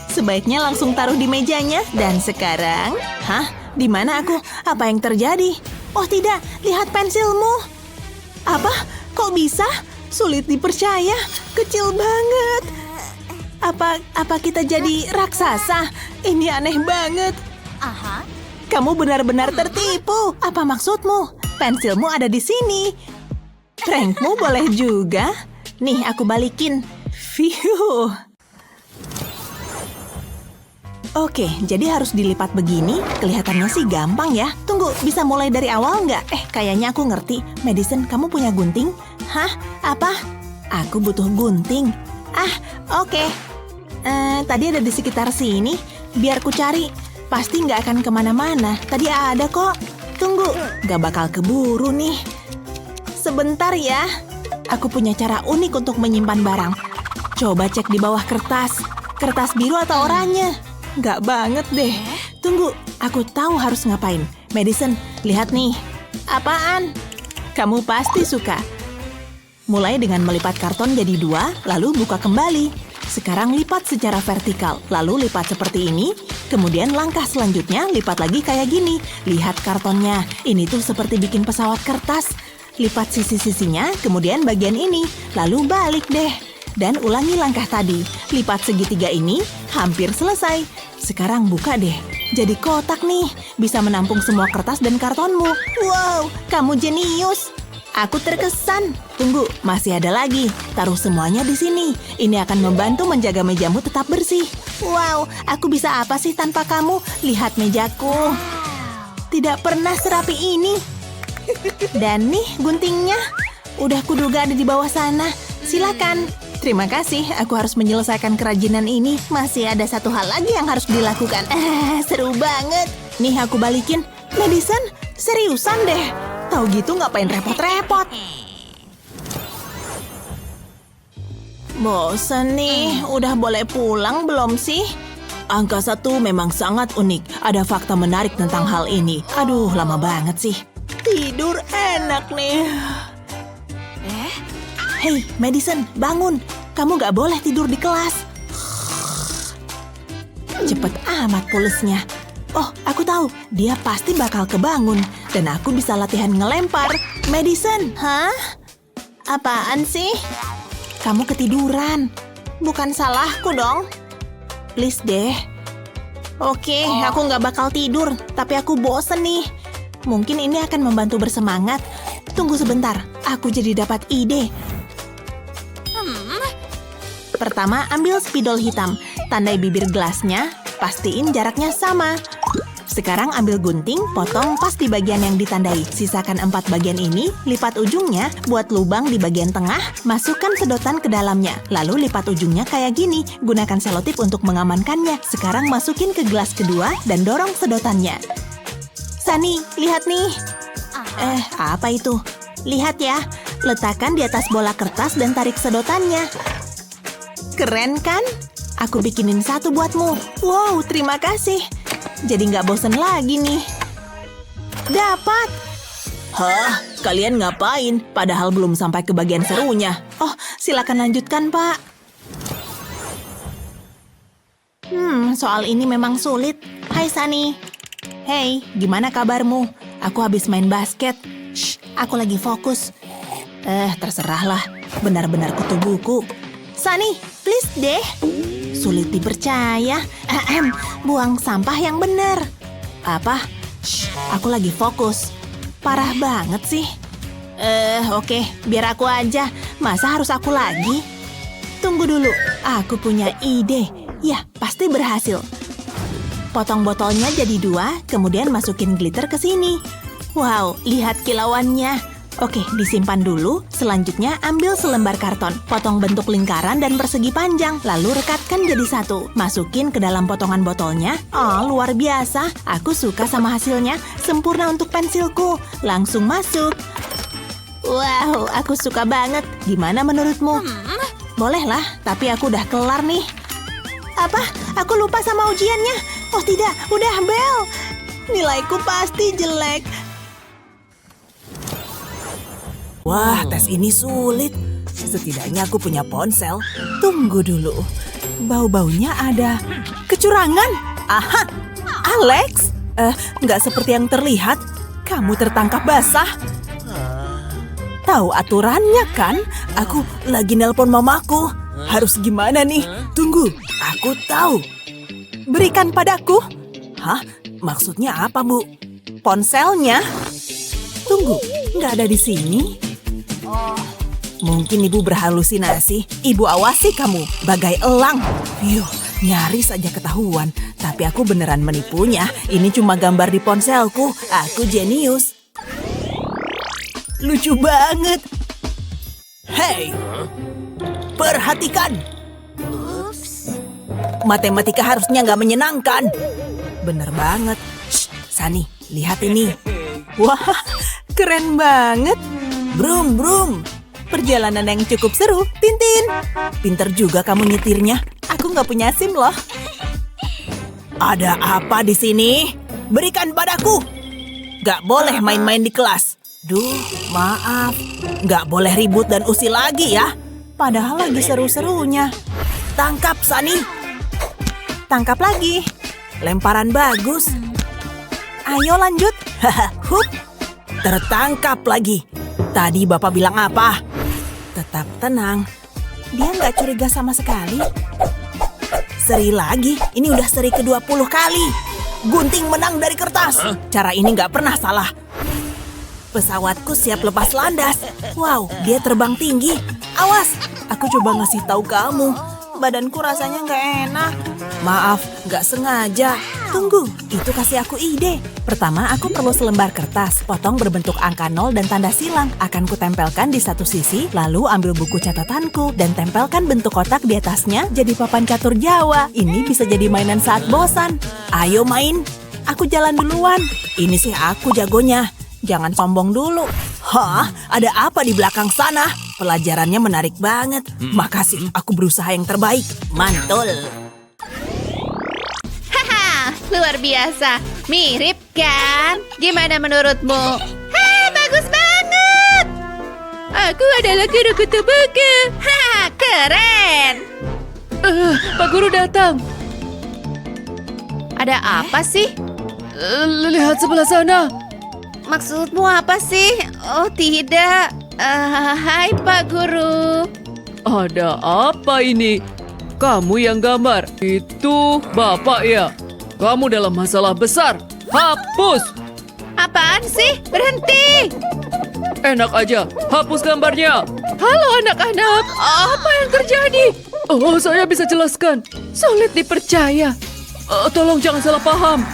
Sebaiknya langsung taruh di mejanya. Dan sekarang, hah? Di mana aku? Apa yang terjadi? Oh tidak, lihat pensilmu. Apa? Kok bisa? Sulit dipercaya. Kecil banget. Apa kita jadi raksasa? Ini aneh banget.
Aha.
Kamu benar-benar tertipu. Apa maksudmu? Pensilmu ada di sini. Prankmu boleh juga. Nih, aku balikin. Fiu. Oke, jadi harus dilipat begini. Kelihatannya sih gampang ya. Tunggu, bisa mulai dari awal nggak? Kayaknya aku ngerti. Madison, kamu punya gunting? Hah? Apa? Aku butuh gunting. Oke. Tadi ada di sekitar sini. Biar ku cari. Pasti nggak akan kemana-mana. Tadi ada kok. Tunggu, nggak bakal keburu nih. Sebentar ya. Aku punya cara unik untuk menyimpan barang. Coba cek di bawah kertas. Kertas biru atau oranye? Nggak banget deh. Tunggu, aku tahu harus ngapain. Madison, lihat nih. Apaan? Kamu pasti suka. Mulai dengan melipat karton jadi 2, lalu buka kembali. Sekarang lipat secara vertikal, lalu lipat seperti ini. Kemudian langkah selanjutnya lipat lagi kayak gini. Lihat kartonnya, ini tuh seperti bikin pesawat kertas. Lipat sisi-sisinya, kemudian bagian ini. Lalu balik deh. Dan ulangi langkah tadi. Lipat segitiga ini, hampir selesai. Sekarang buka deh. Jadi kotak nih. Bisa menampung semua kertas dan kartonmu. Wow, kamu jenius. Aku terkesan. Tunggu, masih ada lagi. Taruh semuanya di sini. Ini akan membantu menjaga mejamu tetap bersih. Wow, aku bisa apa sih tanpa kamu? Lihat mejaku. Tidak pernah serapi ini. Dan nih guntingnya. Udah kuduga ada di bawah sana. Silakan. Terima kasih, aku harus menyelesaikan kerajinan ini. Masih ada satu hal lagi yang harus dilakukan. Seru banget. Nih aku balikin. Madison, seriusan deh. Tahu gitu ngapain repot-repot. Bosan nih, udah boleh pulang belum sih? Angka 1 memang sangat unik. Ada fakta menarik tentang hal ini. Aduh, lama banget sih. Tidur enak nih. Hei, Madison, bangun. Kamu gak boleh tidur di kelas. Cepet amat pulsnya. Oh, aku tahu. Dia pasti bakal kebangun. Dan aku bisa latihan ngelempar. Madison, hah? Apaan sih? Kamu ketiduran. Bukan salahku dong. Please deh. Oke, aku gak bakal tidur. Tapi aku bosen nih. Mungkin ini akan membantu bersemangat. Tunggu sebentar. Aku jadi dapat ide. Pertama, ambil spidol hitam. Tandai bibir gelasnya. Pastiin jaraknya sama. Sekarang ambil gunting, potong pas di bagian yang ditandai. Sisakan 4 bagian ini, lipat ujungnya, buat lubang di bagian tengah, masukkan sedotan ke dalamnya. Lalu lipat ujungnya kayak gini, gunakan selotip untuk mengamankannya. Sekarang masukin ke gelas kedua dan dorong sedotannya. Sunny, lihat nih. Apa itu? Lihat ya, letakkan di atas bola kertas dan tarik sedotannya. Keren kan? Aku bikinin satu buatmu. Wow, terima kasih. Jadi nggak bosen lagi nih. Dapat. Hah, kalian ngapain? Padahal belum sampai ke bagian serunya. Oh, silakan lanjutkan, Pak. Soal ini memang sulit. Hai, Sunny. Hey, gimana kabarmu? Aku habis main basket. Shh, aku lagi fokus. Terserahlah. Benar-benar kutu buku. Sunny, please deh. Sulit dipercaya. Buang sampah yang benar. Apa? Shh, aku lagi fokus. Parah banget sih. Oke, biar aku aja. Masa harus aku lagi? Tunggu dulu, aku punya ide. Ya, pasti berhasil. Potong botolnya jadi 2, kemudian masukin glitter ke sini. Wow, lihat kilauannya. Oke, disimpan dulu. Selanjutnya, ambil selembar karton. Potong bentuk lingkaran dan persegi panjang. Lalu rekatkan jadi satu. Masukin ke dalam potongan botolnya. Oh, luar biasa. Aku suka sama hasilnya. Sempurna untuk pensilku. Langsung masuk. Wow, aku suka banget. Gimana menurutmu? Bolehlah, tapi aku udah kelar nih. Apa? Aku lupa sama ujiannya. Oh tidak, udah bel. Nilaiku pasti jelek. Wah, tes ini sulit. Setidaknya aku punya ponsel. Tunggu dulu. Bau-baunya ada kecurangan. Aha, Alex. Nggak seperti yang terlihat. Kamu tertangkap basah. Tahu aturannya kan? Aku lagi nelpon mamaku. Harus gimana nih? Tunggu, aku tahu. Berikan padaku. Hah? Maksudnya apa, Bu? Ponselnya? Tunggu, nggak ada di sini. Mungkin ibu berhalusinasi. Ibu awasi kamu, bagai elang. Yuh, nyaris saja ketahuan. Tapi aku beneran menipunya. Ini cuma gambar di ponselku. Aku jenius. Lucu banget. Hei, perhatikan. Matematika harusnya nggak menyenangkan. Bener banget. Shh, Sunny, lihat ini. Wah, keren banget. Brum, brum. Perjalanan yang cukup seru, Tintin. Pinter juga kamu nyetirnya. Aku nggak punya SIM loh. Ada apa di sini? Berikan padaku. Nggak boleh main-main di kelas. Duh, maaf. Nggak boleh ribut dan usil lagi ya. Padahal lagi seru-serunya. Tangkap, Sunny. Tangkap lagi. Lemparan bagus. Ayo lanjut. Hup. Tertangkap lagi. Tadi Bapak bilang apa? Tetap tenang. Dia nggak curiga sama sekali. Seri lagi. Ini udah seri ke-20 kali. Gunting menang dari kertas. Cara ini nggak pernah salah. Pesawatku siap lepas landas. Wow, dia terbang tinggi. Awas, aku coba ngasih tahu kamu. Badanku rasanya nggak enak. Maaf, nggak sengaja. Tunggu, itu kasih aku ide. Pertama, aku perlu selembar kertas. Potong berbentuk angka 0 dan tanda silang. Akan kutempelkan di satu sisi, lalu ambil buku catatanku dan tempelkan bentuk kotak di atasnya jadi papan catur Jawa. Ini bisa jadi mainan saat bosan. Ayo main. Aku jalan duluan. Ini sih aku jagonya. Jangan sombong dulu. Hah? Ada apa di belakang sana? Pelajarannya menarik banget. Makasih, aku berusaha yang terbaik. Mantul.
Haha, luar biasa. Mirip kan? Gimana menurutmu? Hei, bagus banget. Aku adalah guru kutu buku. Haha, keren.
Pak Guru datang.
Ada apa sih?
Lihat sebelah sana.
Maksudmu apa sih? Oh, tidak. Hai Pak Guru.
Ada apa ini? Kamu yang gambar. Itu Bapak ya? Kamu dalam masalah besar. Hapus!
Apaan sih? Berhenti!
Enak aja, hapus gambarnya. Halo anak-anak, apa yang terjadi? Saya bisa jelaskan. Sulit dipercaya. Tolong jangan salah paham.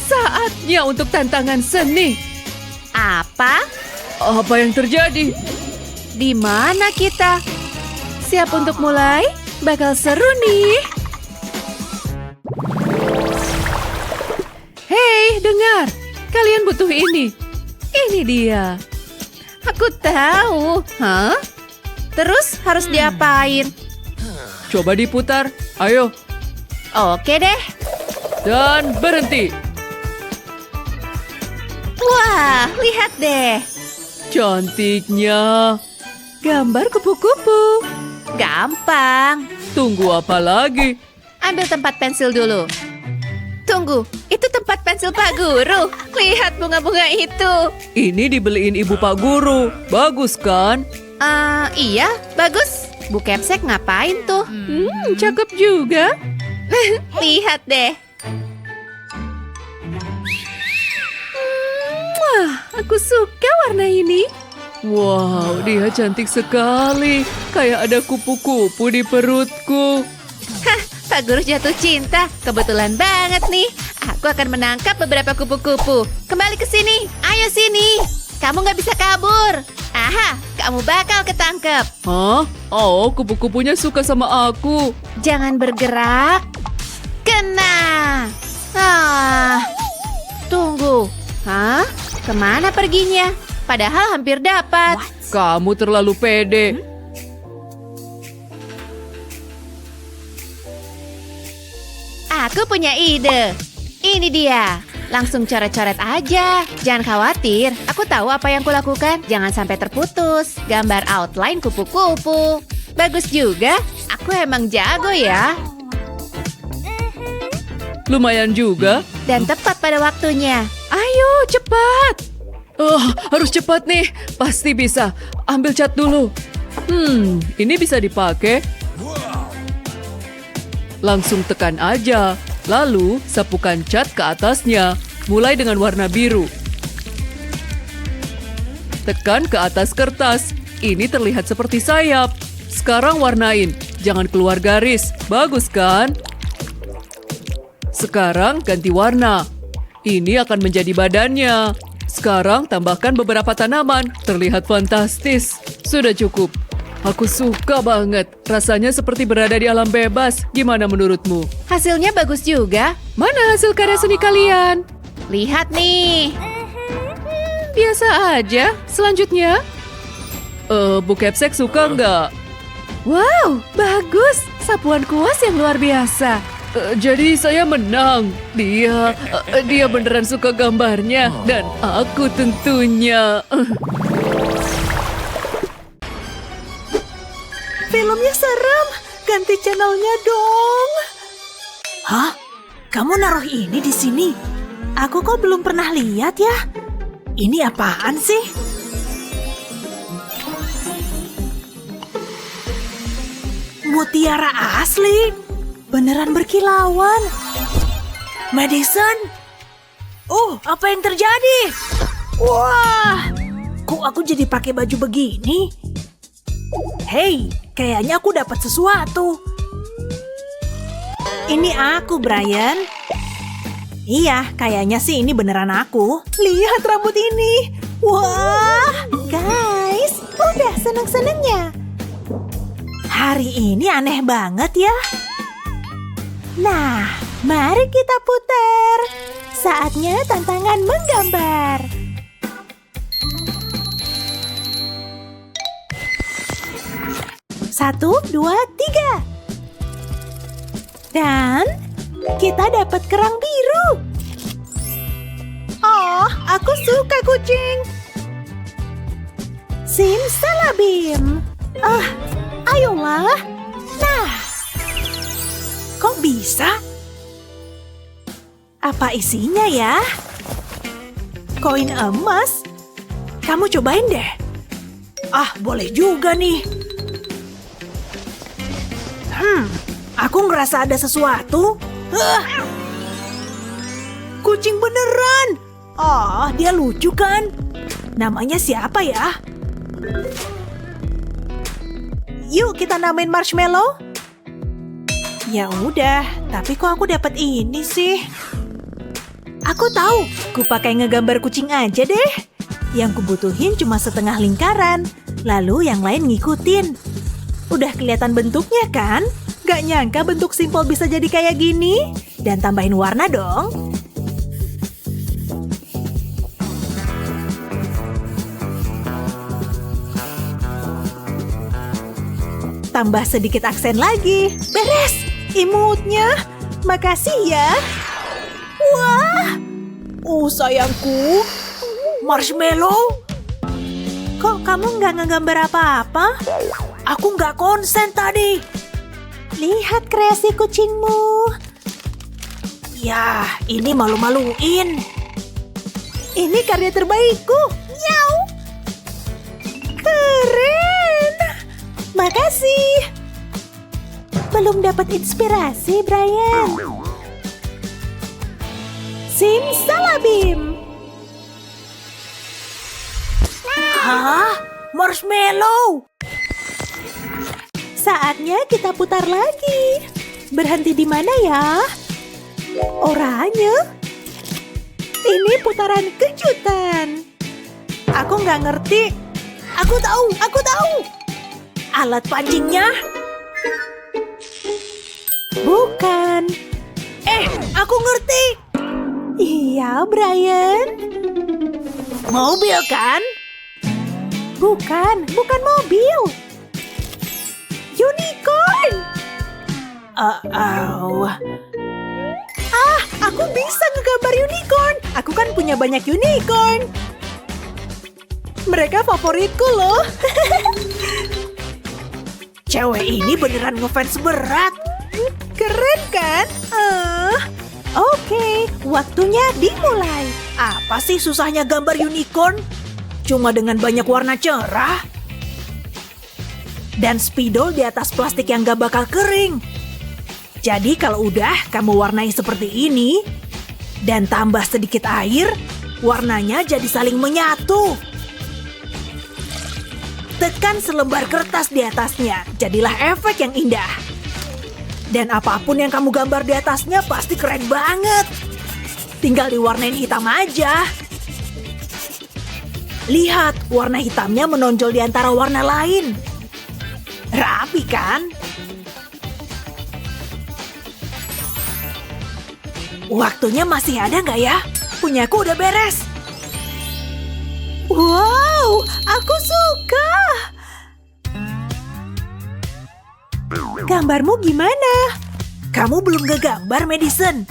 Saatnya untuk tantangan seni.
Apa?
Apa yang terjadi?
Di mana kita? Siap untuk mulai? Bakal seru nih.
Hei, dengar. Kalian butuh ini. Ini dia.
Aku tahu. Hah? Terus harus diapain?
Coba diputar. Ayo.
Oke deh.
Dan berhenti.
Wah, lihat deh.
Cantiknya. Gambar kupu-kupu.
Gampang.
Tunggu apa lagi?
Ambil tempat pensil dulu. Tunggu, itu tempat pensil Pak Guru. Lihat bunga-bunga itu.
Ini dibeliin ibu Pak Guru. Bagus kan?
Iya, bagus. Bu Kepsek ngapain tuh?
Cakep juga.
Lihat deh.
Wah, aku suka warna ini. Wow, dia cantik sekali. Kayak ada kupu-kupu di perutku.
Pak Guru jatuh cinta. Kebetulan banget nih. Aku akan menangkap beberapa kupu-kupu. Kembali ke sini. Ayo sini. Kamu nggak bisa kabur. Aha, kamu bakal ketangkep.
Hah? Oh, kupu-kupunya suka sama aku.
Jangan bergerak. Kena. Tunggu. Hah? Kemana perginya? Padahal hampir dapat.
Kamu terlalu pede.
Aku punya ide. Ini dia. Langsung coret-coret aja. Jangan khawatir. Aku tahu apa yang kulakukan. Jangan sampai terputus. Gambar outline kupu-kupu. Bagus juga. Aku emang jago ya.
Lumayan juga.
Dan tepat pada waktunya.
Ayo, cepat. Harus cepat nih. Pasti bisa. Ambil cat dulu. Ini bisa dipakai. Langsung tekan aja. Lalu, sapukan cat ke atasnya. Mulai dengan warna biru. Tekan ke atas kertas. Ini terlihat seperti sayap. Sekarang warnain. Jangan keluar garis. Bagus kan? Sekarang ganti warna. Ini akan menjadi badannya. Sekarang tambahkan beberapa tanaman. Terlihat fantastis. Sudah cukup. Aku suka banget. Rasanya seperti berada di alam bebas. Gimana menurutmu?
Hasilnya bagus juga.
Mana hasil karya seni kalian?
Lihat nih.
Biasa aja. Selanjutnya. Bu Kepsek suka nggak?
Wow, bagus. Sapuan kuas yang luar biasa.
Jadi saya menang. Dia beneran suka gambarnya. Dan aku tentunya.
Filmnya serem. Ganti channelnya dong. Hah? Kamu naruh ini di sini? Aku kok belum pernah lihat ya? Ini apaan sih? Mutiara asli. Beneran berkilauan. Madison? Apa yang terjadi? Wah, kok aku jadi pakai baju begini? Hei, kayaknya aku dapat sesuatu. Ini aku, Brian. Iya, kayaknya sih ini beneran aku. Lihat rambut ini. Wah,
Guys, udah seneng-senengnya.
hari ini aneh banget ya.
Nah, mari kita putar. Saatnya tantangan menggambar. Satu, dua, tiga. Dan kita dapat kerang biru. Oh, aku suka kucing. Simsalabim. Ayolah. Nah,
Kok bisa? Apa isinya ya? Koin emas? Kamu cobain deh. Boleh juga nih. Aku ngerasa ada sesuatu. Kucing beneran. Dia lucu kan? Namanya siapa ya? Yuk kita namain Marshmallow. Ya udah, tapi kok aku dapat ini sih? Aku tahu, ku pakai ngegambar kucing aja deh. Yang kubutuhin cuma setengah lingkaran, lalu yang lain ngikutin. Udah kelihatan bentuknya kan? Gak nyangka bentuk simpel bisa jadi kayak gini. Dan tambahin warna dong. Tambah sedikit aksen lagi. Beres! Imutnya. Makasih ya. Wah! Oh sayangku. Marshmallow? Kok kamu nggak ngegambar apa-apa? Aku nggak konsen tadi. Lihat kreasi kucingmu. Ya, ini malu-maluin. Ini karya terbaikku. Miau. Keren. Makasih. Belum dapat inspirasi, Brian. Simsalabim. Hah? Marshmallow? Saatnya kita putar lagi. Berhenti di mana ya? Oranye? Ini putaran kejutan. Aku nggak ngerti. Aku tahu. Alat pancingnya? Bukan. Aku ngerti. Iya, Brian. Mobil kan? Bukan mobil. Unicorn. Aku bisa ngegambar unicorn. Aku kan punya banyak unicorn. Mereka favoritku loh. Cewek ini beneran ngefans berat. Keren kan? Oke, waktunya dimulai. Apa sih susahnya gambar unicorn? Cuma dengan banyak warna cerah. Dan spidol di atas plastik yang gak bakal kering. Jadi kalau udah kamu warnai seperti ini, dan tambah sedikit air, warnanya jadi saling menyatu. Tekan selembar kertas di atasnya, jadilah efek yang indah. Dan apapun yang kamu gambar di atasnya pasti keren banget. Tinggal diwarnain hitam aja. Lihat, warna hitamnya menonjol di antara warna lain. Rapi kan? Waktunya masih ada nggak ya? Punyaku udah beres. Wow, aku suka. Gambarmu gimana? Kamu belum ngegambar, Madison?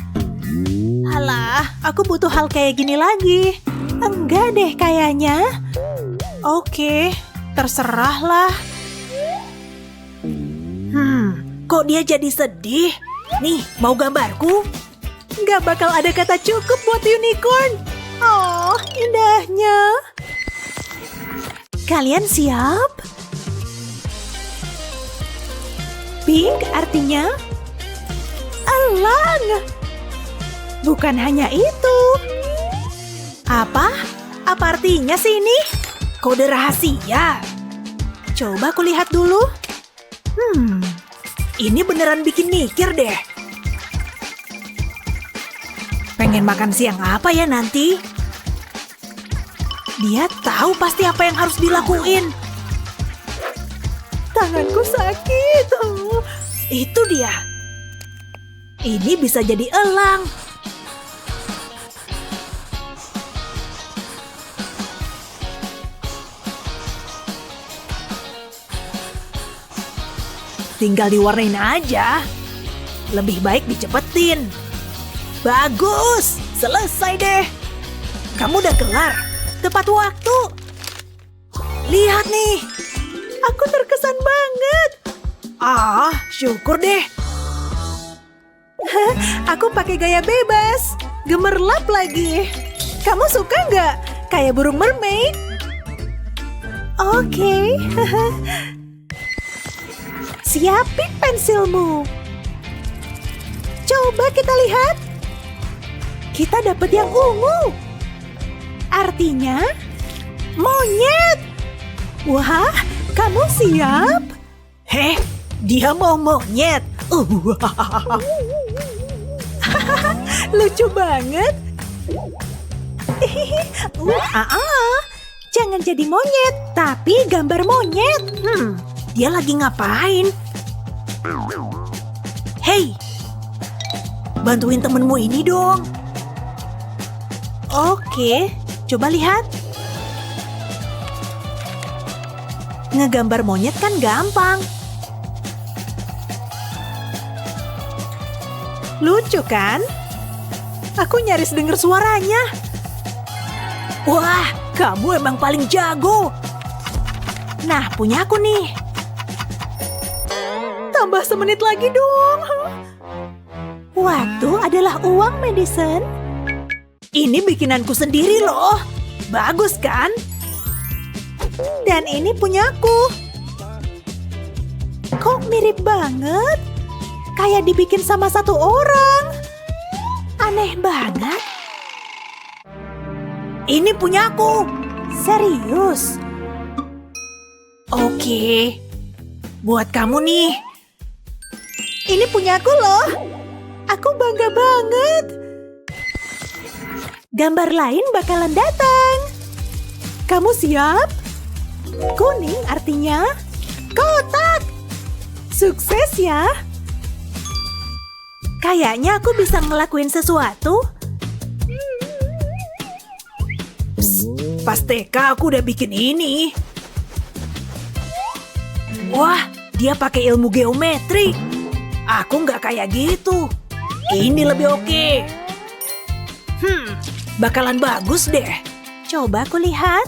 Alah, aku butuh hal kayak gini lagi. Enggak deh kayaknya. Oke, terserahlah. Kok dia jadi sedih? Nih, mau gambarku? Nggak bakal ada kata cukup buat unicorn. Oh, indahnya. Kalian siap? Pink artinya elang. Bukan hanya itu. Apa? Apa artinya sih ini? Kode rahasia. Coba kulihat dulu. Ini beneran bikin mikir deh. Pengen makan siang apa ya nanti? Dia tahu pasti apa yang harus dilakuin. Tanganku sakit. Itu dia. Ini bisa jadi elang. Tinggal diwarnain aja. Lebih baik dicepetin. Bagus, selesai deh. Kamu udah kelar, tepat waktu. Lihat nih, aku terkesan banget. Syukur deh. Aku pakai gaya bebas, gemerlap lagi. Kamu suka nggak? Kayak burung mermaid? Oke. Siapin pensilmu. Coba kita lihat. Kita dapat yang ungu. Artinya monyet. Wah, kamu siap? Dia mau monyet. Lucu banget. Jangan jadi monyet, tapi gambar monyet. Dia lagi ngapain? Hei, bantuin temenmu ini dong. Oke, coba lihat. Ngegambar monyet kan gampang. Lucu kan? Aku nyaris dengar suaranya. Wah, kamu emang paling jago. Nah, punya aku nih. Tambah semenit lagi dong. Waktu adalah uang, Madison. Ini bikinanku sendiri loh. Bagus kan? Dan ini punyaku. Kok mirip banget? Kayak dibikin sama satu orang. Aneh banget. Ini punyaku. Serius. Oke. Buat kamu nih. Ini punyaku loh. Aku bangga banget. Gambar lain bakalan datang. Kamu siap? Kuning artinya kotak. Sukses ya. Kayaknya aku bisa ngelakuin sesuatu. Pas TK aku udah bikin ini. Wah, dia pakai ilmu geometri. Aku nggak kayak gitu. Ini lebih oke. Bakalan bagus deh. Coba aku lihat.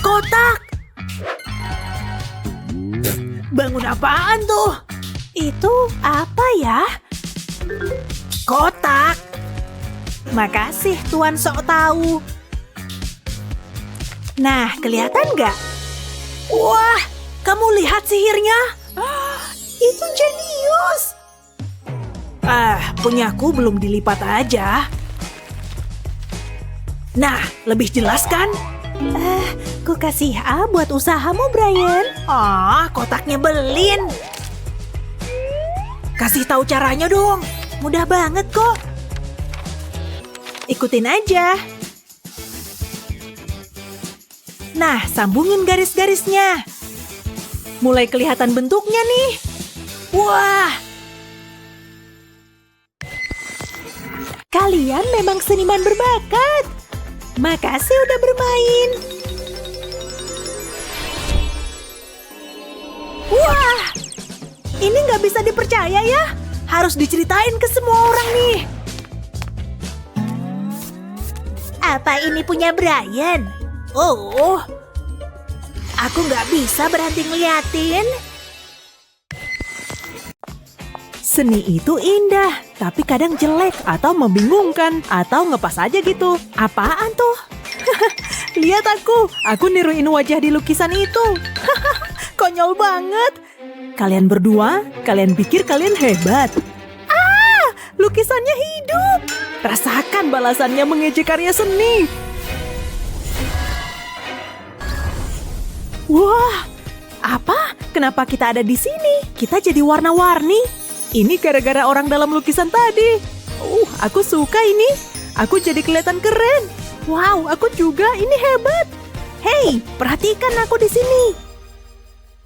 Kotak. Bangun apaan tuh? Itu apa ya? Kotak. Makasih Tuan sok tahu. Nah, kelihatan nggak? Wah, kamu lihat sihirnya? Itu jenius. Punyaku belum dilipat aja. Nah, lebih jelas kan? Ku kasih A buat usahamu, Brian. Kotaknya belin. Kasih tahu caranya dong. Mudah banget kok. Ikutin aja. Nah, sambungin garis-garisnya. Mulai kelihatan bentuknya nih. Wah! Kalian memang seniman berbakat. Makasih udah bermain. Wah! Ini nggak bisa dipercaya ya. Harus diceritain ke semua orang nih. Apa ini punya Brian? Oh, aku nggak bisa berhenti ngeliatin. Seni itu indah, tapi kadang jelek atau membingungkan atau ngepas aja gitu. Apaan tuh? Lihat aku niruin wajah di lukisan itu. Konyol banget. Kalian berdua, kalian pikir kalian hebat. Lukisannya hidup. Rasakan balasannya mengejek karya seni. Wah, apa? Kenapa kita ada di sini? Kita jadi warna-warni. Ini gara-gara orang dalam lukisan tadi. Aku suka ini. Aku jadi kelihatan keren. Wow, aku juga. Ini hebat. Hei, perhatikan aku di sini.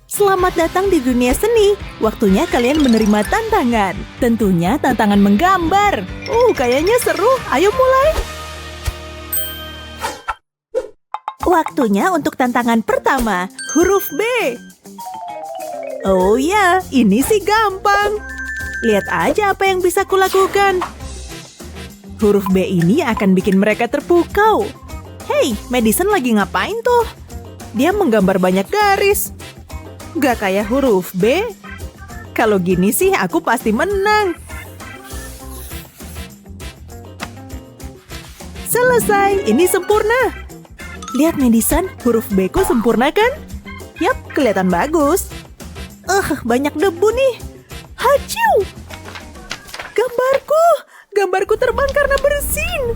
Selamat datang di dunia seni. Waktunya kalian menerima tantangan. Tentunya tantangan menggambar. Kayaknya seru. Ayo mulai. Waktunya untuk tantangan pertama, huruf B. Oh ya, ini sih gampang. Lihat aja apa yang bisa kulakukan. Huruf B ini akan bikin mereka terpukau. Hei, Madison lagi ngapain tuh? Dia menggambar banyak garis. Gak kayak huruf B. Kalau gini sih aku pasti menang. Selesai, ini sempurna. Lihat Madison, huruf B ku sempurna kan? Yap, kelihatan bagus. Banyak debu nih. Haciu! Gambarku terbang karena bersin.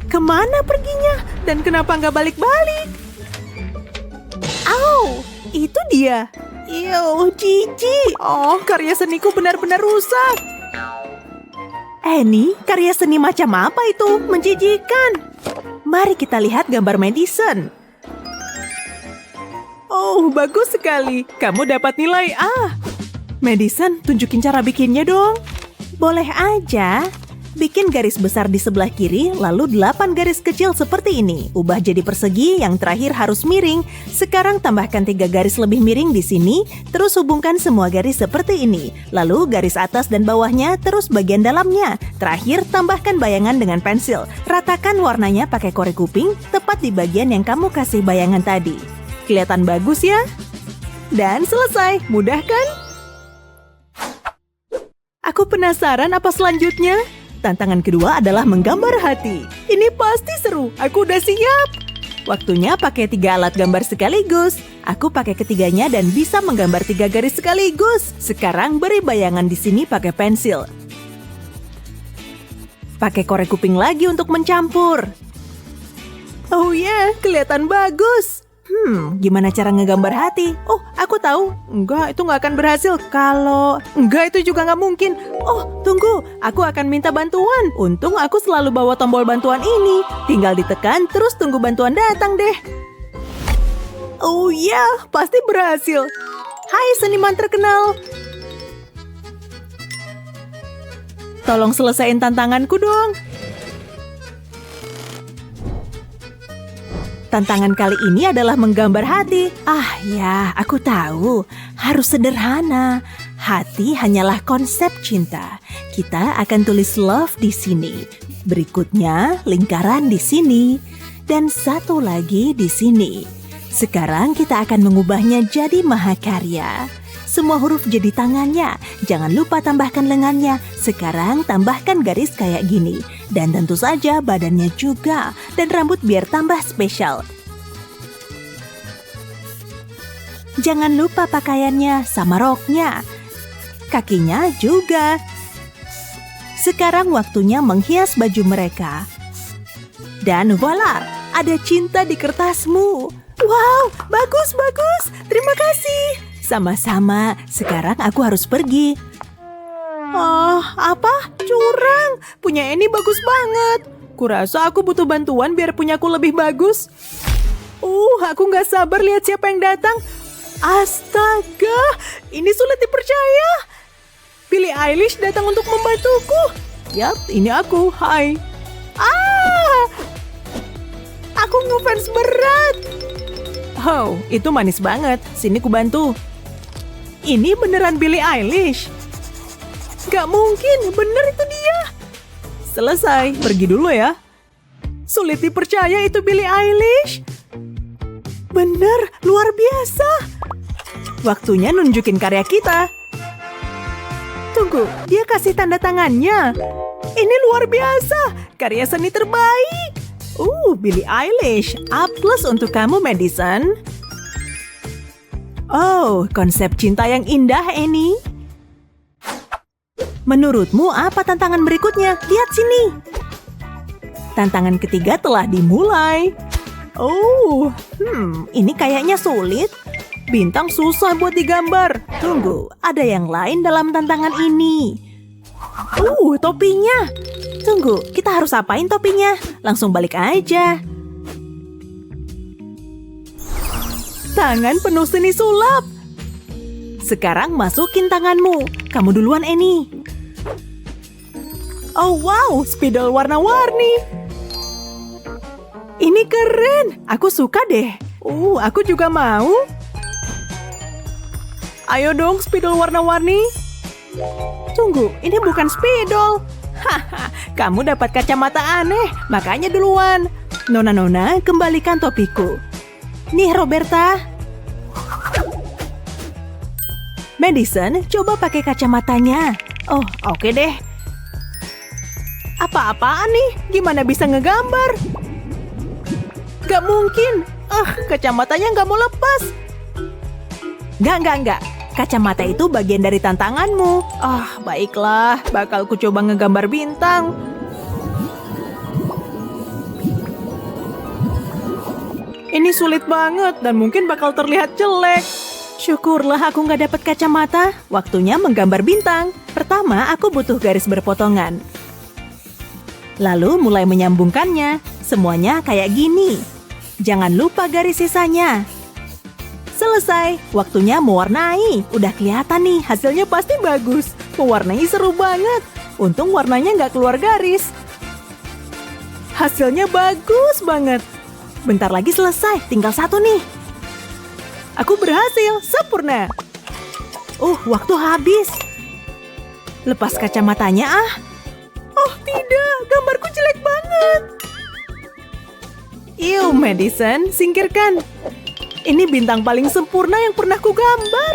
Kemana perginya? Dan kenapa nggak balik-balik? Itu dia. Jijik. Karya seniku benar-benar rusak. Annie, karya seni macam apa itu? Menjijikan. Mari kita lihat gambar Madison. Oh, bagus sekali. Kamu dapat nilai A. Madison, tunjukin cara bikinnya dong. Boleh aja. Bikin garis besar di sebelah kiri, lalu 8 garis kecil seperti ini. Ubah jadi persegi, yang terakhir harus miring. Sekarang tambahkan 3 garis lebih miring di sini, terus hubungkan semua garis seperti ini. Lalu garis atas dan bawahnya, terus bagian dalamnya. Terakhir, tambahkan bayangan dengan pensil. Ratakan warnanya pakai korek kuping, tepat di bagian yang kamu kasih bayangan tadi. Kelihatan bagus ya? Dan selesai, mudah kan? Aku penasaran apa selanjutnya? Tantangan kedua adalah menggambar hati. Ini pasti seru, aku udah siap. Waktunya pakai 3 alat gambar sekaligus. Aku pakai ketiganya dan bisa menggambar 3 garis sekaligus. Sekarang beri bayangan di sini pakai pensil. Pakai korek kuping lagi untuk mencampur. Oh ya, kelihatan bagus. Gimana cara ngegambar hati? Oh, aku tahu. Enggak, itu nggak akan berhasil. Enggak, itu juga nggak mungkin. Oh, tunggu. Aku akan minta bantuan. Untung aku selalu bawa tombol bantuan ini. Tinggal ditekan, terus tunggu bantuan datang deh. Oh ya, pasti berhasil. Hai seniman terkenal. Tolong selesaiin tantanganku dong. Tantangan kali ini adalah menggambar hati. Ah ya, aku tahu. Harus sederhana. Hati hanyalah konsep cinta. Kita akan tulis love di sini. Berikutnya, lingkaran di sini. Dan satu lagi di sini. Sekarang kita akan mengubahnya jadi mahakarya. Semua huruf jadi tangannya. Jangan lupa tambahkan lengannya. Sekarang tambahkan garis kayak gini. Dan tentu saja badannya juga. Dan rambut biar tambah spesial. Jangan lupa pakaiannya sama roknya. Kakinya juga. Sekarang waktunya menghias baju mereka. Dan voila, ada cinta di kertasmu. Wow, bagus. Terima kasih. Sama-sama, sekarang aku harus pergi. Oh, apa? Curang. Punya ini bagus banget. Kurasa aku butuh bantuan biar punyaku lebih bagus. Aku nggak sabar lihat siapa yang datang. Astaga, ini sulit dipercaya. Billie Eilish datang untuk membantuku. Yap, ini aku. Hai. Aku ngefans berat. Oh, itu manis banget. Sini ku bantu. Ini beneran Billie Eilish. Gak mungkin, bener itu dia. Selesai, pergi dulu ya. Sulit dipercaya itu Billie Eilish. Bener, luar biasa. Waktunya nunjukin karya kita. Tunggu, dia kasih tanda tangannya. Ini luar biasa, karya seni terbaik. Billie Eilish, A+ untuk kamu, Madison. Oh, konsep cinta yang indah, Annie. Menurutmu apa tantangan berikutnya? Lihat sini. Tantangan ketiga telah dimulai. Ini kayaknya sulit. Bintang susah buat digambar. Tunggu, ada yang lain dalam tantangan ini. Topinya. Tunggu, kita harus apain topinya? Langsung balik aja. Tangan penuh seni sulap. Sekarang masukin tanganmu. Kamu duluan, Annie. Oh wow, spidol warna-warni. Ini keren. Aku suka deh. Aku juga mau. Ayo dong, spidol warna-warni. Tunggu, ini bukan spidol. Haha, kamu dapat kacamata aneh, makanya duluan. Nona, kembalikan topiku. Nih, Roberta. Madison, coba pakai kacamatanya. Oh, oke deh. Apa-apaan nih? Gimana bisa ngegambar? Gak mungkin. Kacamatanya gak mau lepas. Enggak. Kacamata itu bagian dari tantanganmu. Baiklah. Bakal ku coba ngegambar bintang. Ini sulit banget dan mungkin bakal terlihat jelek. Syukurlah aku nggak dapat kacamata. Waktunya menggambar bintang. Pertama, aku butuh garis berpotongan. Lalu mulai menyambungkannya. Semuanya kayak gini. Jangan lupa garis sisanya. Selesai, waktunya mewarnai. Udah kelihatan nih, hasilnya pasti bagus. Mewarnai seru banget. Untung warnanya nggak keluar garis. Hasilnya bagus banget. Bentar lagi selesai, tinggal satu nih. Aku berhasil, sempurna. Waktu habis. Lepas kacamatanya ah. Oh tidak, gambarku jelek banget. Madison, singkirkan. Ini bintang paling sempurna yang pernah ku gambar.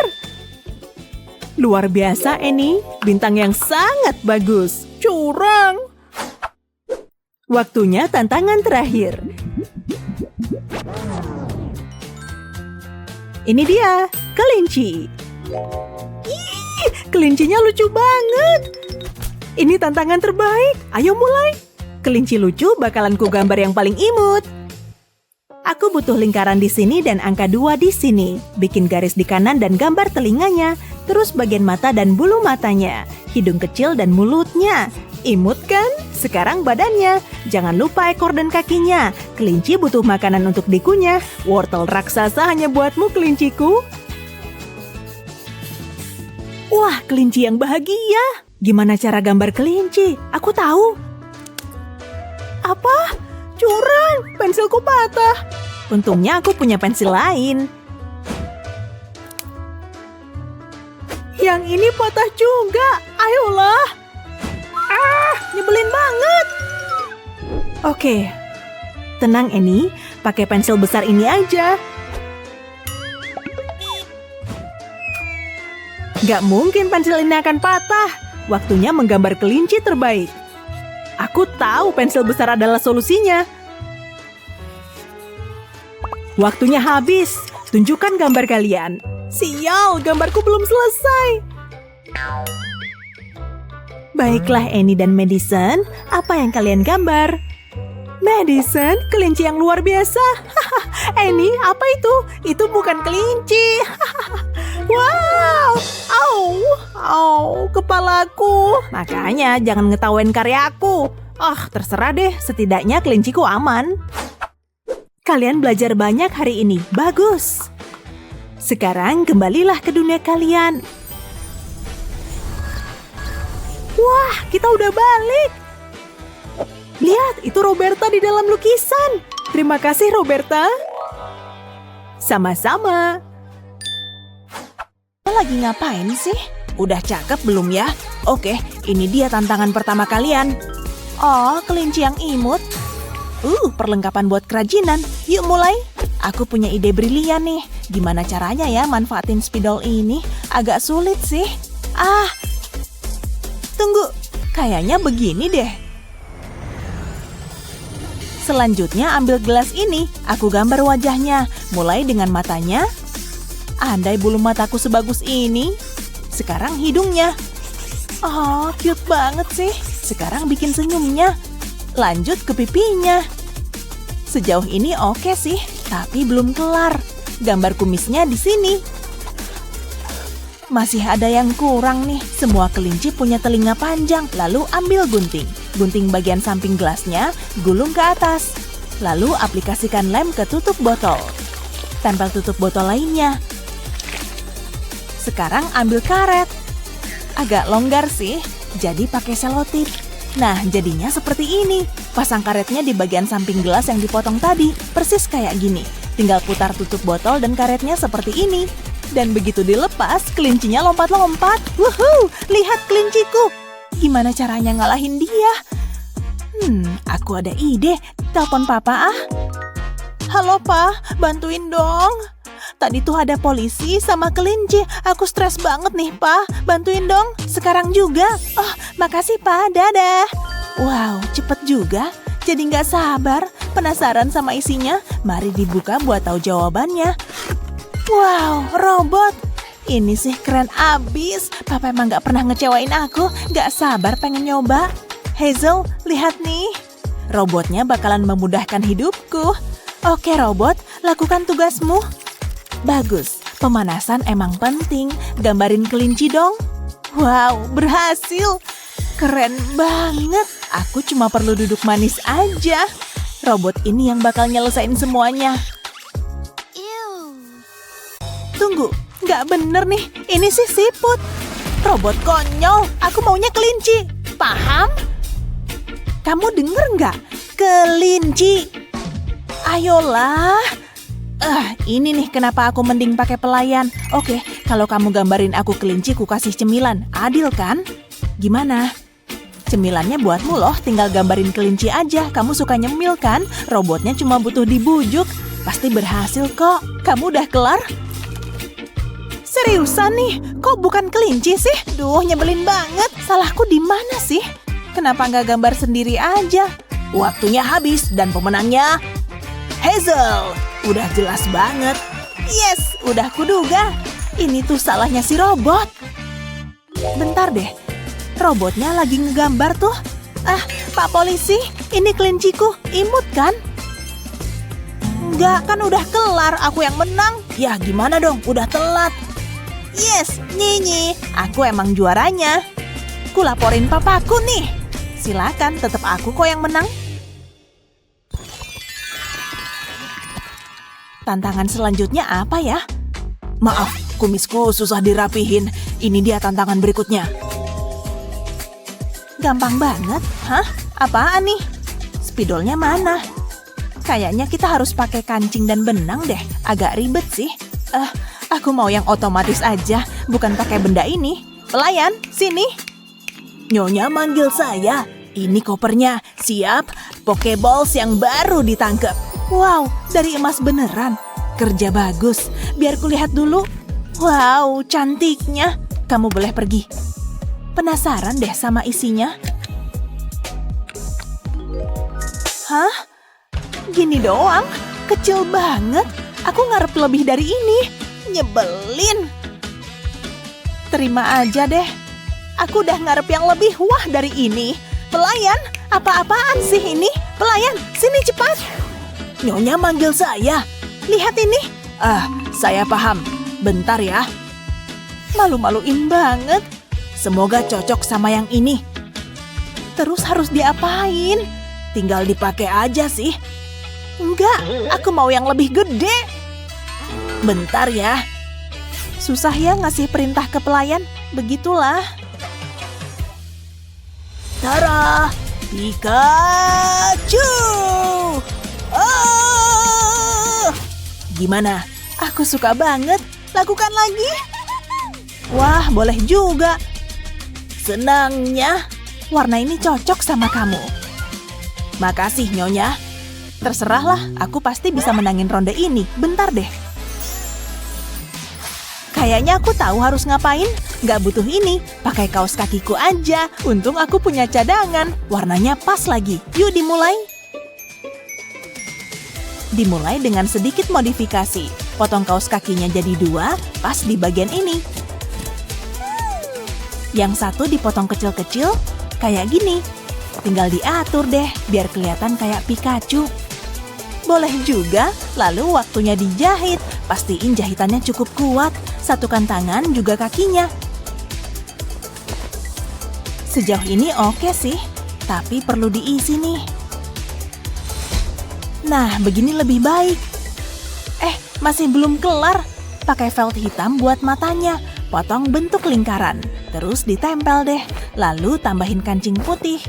Luar biasa, Annie. Bintang yang sangat bagus. Curang. Waktunya tantangan terakhir. Ini dia, kelinci. Ih, kelincinya lucu banget. Ini tantangan terbaik. Ayo mulai. Kelinci lucu bakalan ku gambar yang paling imut. Aku butuh lingkaran di sini dan angka 2 di sini. Bikin garis di kanan dan gambar telinganya. Terus bagian mata dan bulu matanya. Hidung kecil dan mulutnya. Imut kan? Sekarang badannya. Jangan lupa ekor dan kakinya. Kelinci butuh makanan untuk dikunyah. Wortel raksasa hanya buatmu, kelinciku. Wah, kelinci yang bahagia. Gimana cara gambar kelinci? Aku tahu. Apa? Curang, pensilku patah. Untungnya aku punya pensil lain. Yang ini patah juga. Ayolah. Nyebelin banget. Oke. Tenang, Annie. Pakai pensil besar ini aja. Gak mungkin pensil ini akan patah. Waktunya menggambar kelinci terbaik. Aku tahu pensil besar adalah solusinya. Waktunya habis. Tunjukkan gambar kalian. Sial, gambarku belum selesai. Baiklah, Annie dan Madison. Apa yang kalian gambar? Madison, kelinci yang luar biasa. Annie, apa itu? Itu bukan kelinci. Wow! Au, kepalaku. Makanya jangan ngetawain karyaku. Terserah deh, setidaknya kelinciku aman. Kalian belajar banyak hari ini, bagus. Sekarang kembalilah ke dunia kalian. Wah, kita udah balik. Lihat, itu Roberta di dalam lukisan. Terima kasih, Roberta. Sama-sama. Lagi ngapain sih? Udah cakep belum ya? Oke, ini dia tantangan pertama kalian. Oh, kelinci yang imut. Perlengkapan buat kerajinan. Yuk mulai. Aku punya ide brilian nih. Gimana caranya ya manfaatin spidol ini? Agak sulit sih. Tunggu. Kayaknya begini deh. Selanjutnya ambil gelas ini. Aku gambar wajahnya. Mulai dengan matanya. Andai bulu mataku sebagus ini. Sekarang hidungnya. Oh, cute banget sih. Sekarang bikin senyumnya. Lanjut ke pipinya. Sejauh ini oke sih, tapi belum kelar. Gambar kumisnya di sini. Masih ada yang kurang nih. Semua kelinci punya telinga panjang. Lalu ambil gunting. Gunting bagian samping gelasnya, gulung ke atas. Lalu aplikasikan lem ke tutup botol. Tempel tutup botol lainnya. Sekarang ambil karet. Agak longgar sih, jadi pakai selotip. Nah, jadinya seperti ini. Pasang karetnya di bagian samping gelas yang dipotong tadi. Persis kayak gini. Tinggal putar tutup botol dan karetnya seperti ini. Dan begitu dilepas, kelincinya lompat-lompat. Wuhuu, lihat kelinciku. Gimana caranya ngalahin dia? Aku ada ide. Telepon papa ah. Halo pa, bantuin dong. Tadi tuh ada polisi sama kelinci. Aku stres banget nih, Pa. Bantuin dong. Sekarang juga. Oh, makasih, Pa. Dadah. Wow, cepet juga. Jadi nggak sabar. Penasaran sama isinya? Mari dibuka buat tahu jawabannya. Wow, robot. Ini sih keren abis. Papa emang nggak pernah ngecewain aku. Nggak sabar pengen nyoba. Hazel, lihat nih. Robotnya bakalan memudahkan hidupku. Oke, robot. Lakukan tugasmu. Bagus, pemanasan emang penting. Gambarin kelinci dong. Wow, berhasil. Keren banget. Aku cuma perlu duduk manis aja. Robot ini yang bakal nyelesain semuanya. Tunggu, nggak bener nih. Ini sih siput. Robot konyol, aku maunya kelinci. Paham? Kamu denger nggak? Kelinci. Ayolah. Ini nih kenapa aku mending pakai pelayan. Oke, kalau kamu gambarin aku kelinci, ku kasih cemilan. Adil kan? Gimana? Cemilannya buatmu loh, tinggal gambarin kelinci aja. Kamu suka nyemil kan? Robotnya cuma butuh dibujuk. Pasti berhasil kok. Kamu udah kelar? Seriusan nih, kok bukan kelinci sih? Duh, nyebelin banget. Salahku di mana sih? Kenapa nggak gambar sendiri aja? Waktunya habis dan pemenangnya Hazel. Udah jelas banget. Yes, udah kuduga. Ini tuh salahnya si robot. Bentar deh, robotnya lagi ngegambar tuh. Pak polisi, ini kelinciku. Imut kan? Enggak, kan udah kelar. Aku yang menang. Ya gimana dong, udah telat. Yes, Nyinyi, aku emang juaranya. Ku laporin papaku nih. Silakan, tetap aku kok yang menang. Tantangan selanjutnya apa ya? Maaf, kumisku susah dirapihin. Ini dia tantangan berikutnya. Gampang banget. Hah? Apaan nih? Spidolnya mana? Kayaknya kita harus pakai kancing dan benang deh. Agak ribet sih. Aku mau yang otomatis aja, bukan pakai benda ini. Pelayan, sini. Nyonya manggil saya. Ini kopernya. Siap, Pokeballs yang baru ditangkap. Wow, dari emas beneran. Kerja bagus. Biar kulihat dulu. Wow, cantiknya. Kamu boleh pergi. Penasaran deh sama isinya. Hah? Gini doang? Kecil banget. Aku ngarep lebih dari ini. Nyebelin. Terima aja deh. Aku udah ngarep yang lebih wah dari ini. Pelayan, apa-apaan sih ini? Pelayan, sini cepat. Nyonya manggil saya. Lihat ini. Saya paham. Bentar ya. Malu-maluin banget. Semoga cocok sama yang ini. Terus harus diapain? Tinggal dipakai aja sih. Enggak, aku mau yang lebih gede. Bentar ya. Susah ya ngasih perintah ke pelayan. Begitulah. Tara, Pikachu. Gimana? Aku suka banget. Lakukan lagi. Wah, boleh juga. Senangnya. Warna ini cocok sama kamu. Makasih, Nyonya. Terserahlah, aku pasti bisa menangin ronde ini. Bentar deh. Kayaknya aku tahu harus ngapain. Nggak butuh ini, pakai kaos kakiku aja. Untung aku punya cadangan. Warnanya pas lagi. Yuk dimulai. Dimulai dengan sedikit modifikasi. Potong kaos kakinya jadi 2, pas di bagian ini. Yang satu dipotong kecil-kecil, kayak gini. Tinggal diatur deh, biar kelihatan kayak Pikachu. Boleh juga, lalu waktunya dijahit. Pastiin jahitannya cukup kuat. Satukan tangan juga kakinya. Sejauh ini oke sih, tapi perlu diisi nih. Nah, begini lebih baik. Masih belum kelar. Pakai felt hitam buat matanya. Potong bentuk lingkaran. Terus ditempel deh. Lalu tambahin kancing putih.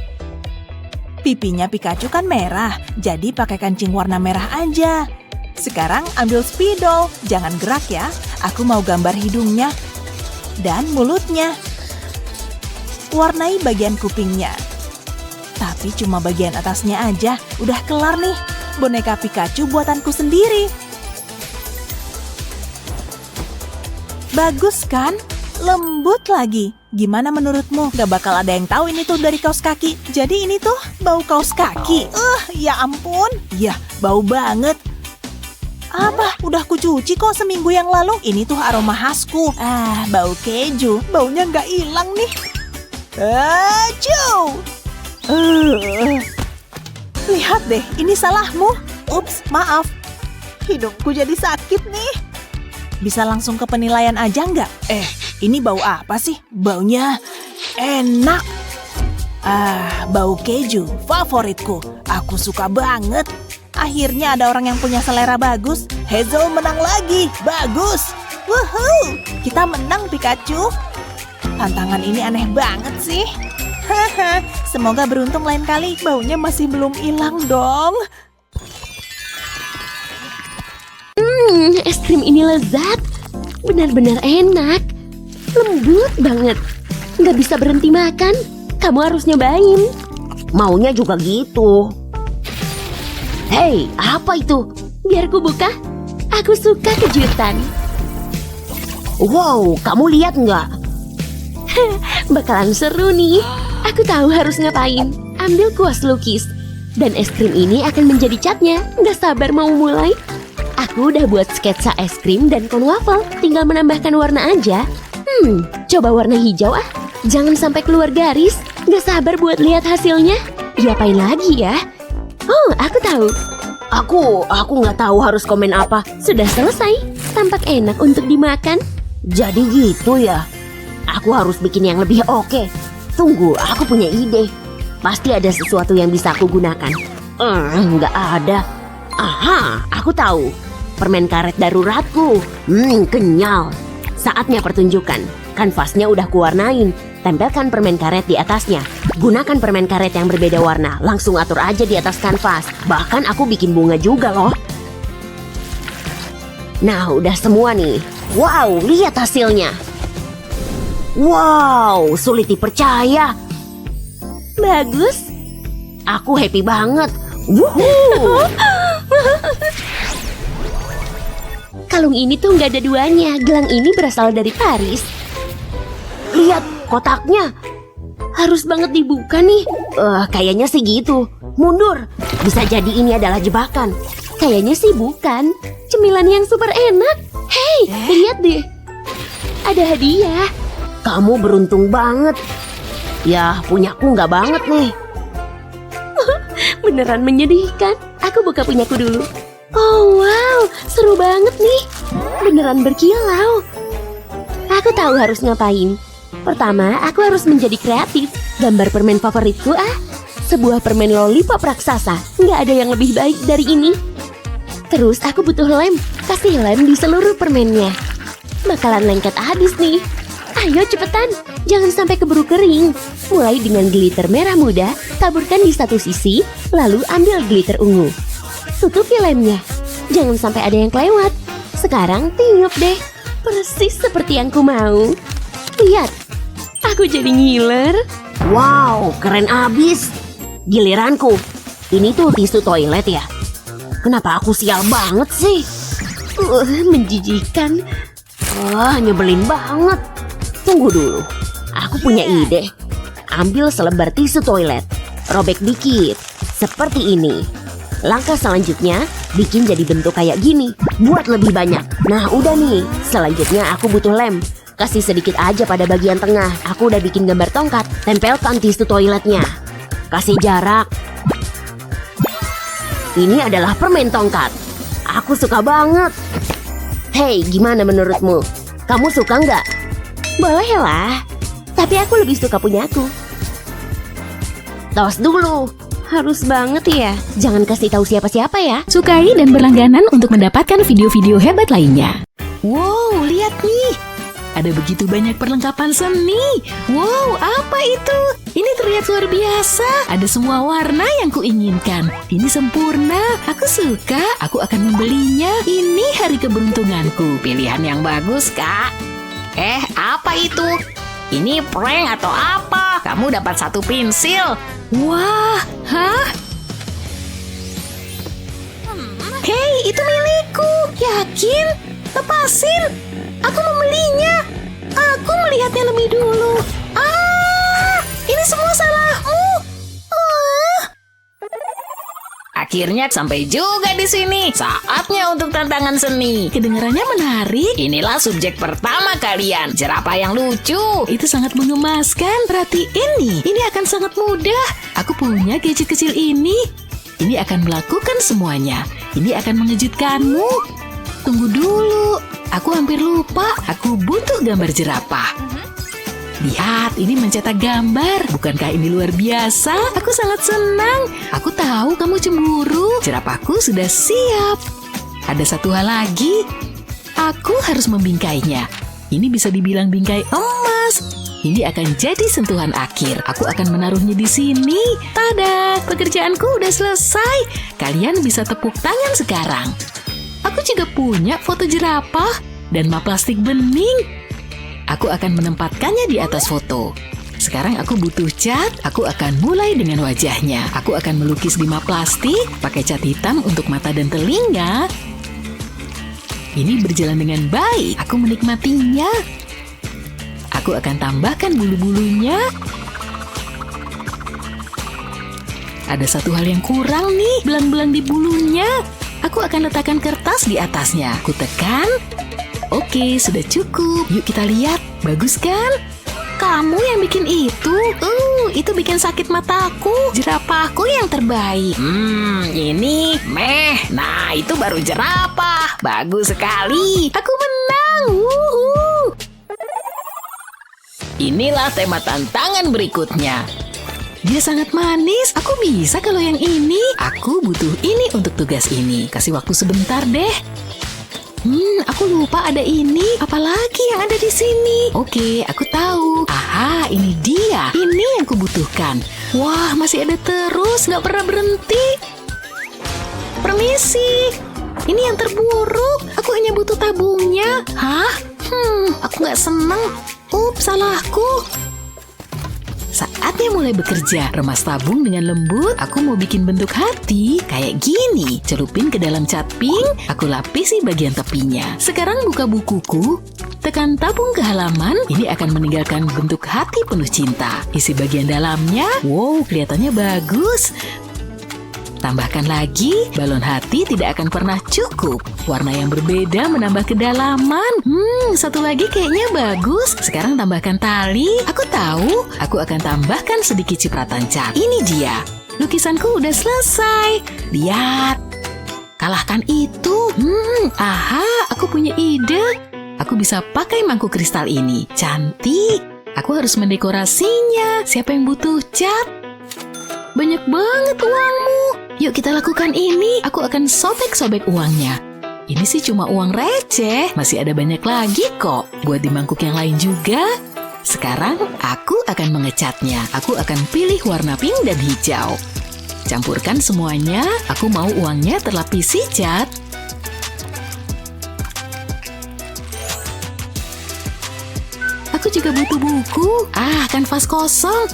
Pipinya Pikachu kan merah, jadi pakai kancing warna merah aja. Sekarang ambil spidol, jangan gerak ya. Aku mau gambar hidungnya dan mulutnya. Warnai bagian kupingnya. Tapi cuma bagian atasnya aja. Udah kelar nih. Boneka Pikachu buatanku sendiri. Bagus kan? Lembut lagi. Gimana menurutmu? Gak bakal ada yang tahu ini tuh dari kaos kaki. Jadi ini tuh bau kaos kaki. Ya ampun. Ya, bau banget. Apa? Udah kucuci kok seminggu yang lalu. Ini tuh aroma khasku. Bau keju. Baunya nggak hilang nih. Acuh. Lihat deh, ini salahmu. Ups, maaf. Hidungku jadi sakit nih. Bisa langsung ke penilaian aja nggak? Ini bau apa sih? Baunya enak. Bau keju, favoritku. Aku suka banget. Akhirnya ada orang yang punya selera bagus. Hazel menang lagi. Bagus. Woohoo! Kita menang, Pikachu. Tantangan ini aneh banget sih. Haha, semoga beruntung lain kali. Baunya masih belum hilang dong.
Es krim ini lezat. Benar-benar enak. Lembut banget. Nggak bisa berhenti makan. Kamu harus nyobain. Maunya juga gitu. Hei, apa itu? Biar ku buka. Aku suka kejutan. Wow, kamu lihat nggak? Bakalan seru nih. Aku tahu harus ngapain. Ambil kuas lukis. Dan es krim ini akan menjadi catnya. Nggak sabar mau mulai. Aku udah buat sketsa es krim dan kon waffle. Tinggal menambahkan warna aja. Coba warna hijau ah. Jangan sampai keluar garis. Nggak sabar buat lihat hasilnya. Diapain lagi ya? Oh, aku tahu. Aku nggak tahu harus komen apa. Sudah selesai. Tampak enak untuk dimakan. Jadi gitu ya. Aku harus bikin yang lebih oke. Tunggu, aku punya ide. Pasti ada sesuatu yang bisa aku gunakan. Nggak ada. Aha, aku tahu. Permen karet daruratku. Kenyal. Saatnya pertunjukan. Kanvasnya udah kuwarnain. Tempelkan permen karet di atasnya. Gunakan permen karet yang berbeda warna. Langsung atur aja di atas kanvas. Bahkan aku bikin bunga juga loh. Nah, udah semua nih. Wow, lihat hasilnya. Wow, sulit dipercaya. Bagus. Aku happy banget. Wuhuu. Kalung ini tuh nggak ada duanya. Gelang ini berasal dari Paris. Lihat kotaknya. Harus banget dibuka nih. Kayaknya sih gitu. Mundur. Bisa jadi ini adalah jebakan. Kayaknya sih bukan. Cemilan yang super enak. Hei, lihat deh. Ada hadiah. Kamu beruntung banget. Ya, punyaku nggak banget nih. Beneran menyedihkan. Aku buka punyaku dulu. Oh wow, seru banget nih. Beneran berkilau. Aku tahu harus ngapain. Pertama, aku harus menjadi kreatif. Gambar permen favoritku sebuah permen lollipop raksasa. Nggak ada yang lebih baik dari ini. Terus aku butuh lem. Kasih lem di seluruh permennya. Bakalan lengket habis nih. Ayo cepetan, jangan sampai keburu kering. Mulai dengan glitter merah muda. Taburkan di satu sisi. Lalu ambil glitter ungu. Tutupi lemnya. Jangan sampai ada yang kelewat. Sekarang tiup deh. Persis seperti yang ku mau. Lihat, aku jadi ngiler. Wow, keren abis. Giliranku. Ini tuh tisu toilet ya. Kenapa aku sial banget sih? Menjijikan. Nyebelin banget. Tunggu dulu. Aku punya ide. Ambil selebar tisu toilet. Robek dikit. Seperti ini. Langkah selanjutnya, bikin jadi bentuk kayak gini. Buat lebih banyak. Nah, udah nih. Selanjutnya aku butuh lem. Kasih sedikit aja pada bagian tengah. Aku udah bikin gambar tongkat. Tempelkan tisu toiletnya. Kasih jarak. Ini adalah permen tongkat. Aku suka banget. Hei, gimana menurutmu? Kamu suka nggak? Boleh lah. Tapi aku lebih suka punyaku. Tos dulu. Harus banget ya. Jangan kasih tahu siapa-siapa ya.
Sukai dan berlangganan untuk mendapatkan video-video hebat lainnya.
Wow, lihat nih. Ada begitu banyak perlengkapan seni. Wow, apa itu? Ini terlihat luar biasa. Ada semua warna yang kuinginkan. Ini sempurna. Aku suka. Aku akan membelinya. Ini hari keberuntunganku. Pilihan yang bagus, Kak.
Apa itu? Ini prank atau apa? Kamu dapat satu pensil.
Wah, hah? Hei, itu milikku. Yakin? Lepasin. Aku membelinya. Aku melihatnya lebih dulu. Ini semua salahmu.
Akhirnya sampai juga di sini. Saatnya untuk tantangan seni.
Kedengarannya menarik.
Inilah subjek pertama kalian. Jerapah yang lucu.
Itu sangat mengemaskan. Perhatiin nih. Ini akan sangat mudah. Aku punya gadget kecil ini. Ini akan melakukan semuanya. Ini akan mengejutkanmu. Tunggu dulu. Aku hampir lupa. Aku butuh gambar jerapah. Lihat, ini mencetak gambar. Bukankah ini luar biasa? Aku sangat senang. Aku tahu kamu cemburu. Jerapahku sudah siap. Ada satu hal lagi. Aku harus membingkainya. Ini bisa dibilang bingkai emas. Ini akan jadi sentuhan akhir. Aku akan menaruhnya di sini. Tada, pekerjaanku udah selesai. Kalian bisa tepuk tangan sekarang. Aku juga punya foto jerapah dan map plastik bening. Aku akan menempatkannya di atas foto. Sekarang aku butuh cat. Aku akan mulai dengan wajahnya. Aku akan melukis di map plastik, pakai cat hitam untuk mata dan telinga. Ini berjalan dengan baik. Aku menikmatinya. Aku akan tambahkan bulu-bulunya. Ada satu hal yang kurang nih, belang-belang di bulunya. Aku akan letakkan kertas di atasnya. Aku tekan. Oke, sudah cukup. Yuk kita lihat. Bagus kan? Kamu yang bikin itu? Itu bikin sakit mataku. Jerapahku yang terbaik. Ini meh. Nah, itu baru jerapah. Bagus sekali. Aku menang. Wuhu. Inilah tema tantangan berikutnya. Dia sangat manis. Aku bisa kalau yang ini. Aku butuh ini untuk tugas ini. Kasih waktu sebentar deh. Aku lupa ada ini. Apalagi yang ada di sini? Oke, aku tahu. Aha, ini dia. Ini yang kubutuhkan. Wah, masih ada terus. Nggak pernah berhenti. Permisi. Ini yang terburuk. Aku hanya butuh tabungnya. Hah? Aku nggak seneng. Salahku. Saatnya mulai bekerja. Remas tabung dengan lembut. Aku mau bikin bentuk hati kayak gini. Celupin ke dalam cat pink. Aku lapisi bagian tepinya. Sekarang buka bukuku. Tekan tabung ke halaman. Ini akan meninggalkan bentuk hati penuh cinta. Isi bagian dalamnya. Wow, kelihatannya bagus. Tambahkan lagi, balon hati tidak akan pernah cukup. Warna yang berbeda menambah kedalaman. Satu lagi kayaknya bagus. Sekarang tambahkan tali. Aku tahu, aku akan tambahkan sedikit cipratan cat. Ini dia. Lukisanku udah selesai. Lihat. Kalahkan itu. Aha, aku punya ide. Aku bisa pakai mangkuk kristal ini. Cantik. Aku harus mendekorasinya. Siapa yang butuh cat? Banyak banget uangmu. Yuk kita lakukan ini. Aku akan sobek-sobek uangnya. Ini sih cuma uang receh. Masih ada banyak lagi kok. Buat di mangkuk yang lain juga. Sekarang aku akan mengecatnya. Aku akan pilih warna pink dan hijau. Campurkan semuanya. Aku mau uangnya terlapisi cat. Aku juga butuh buku. Kanvas kosong.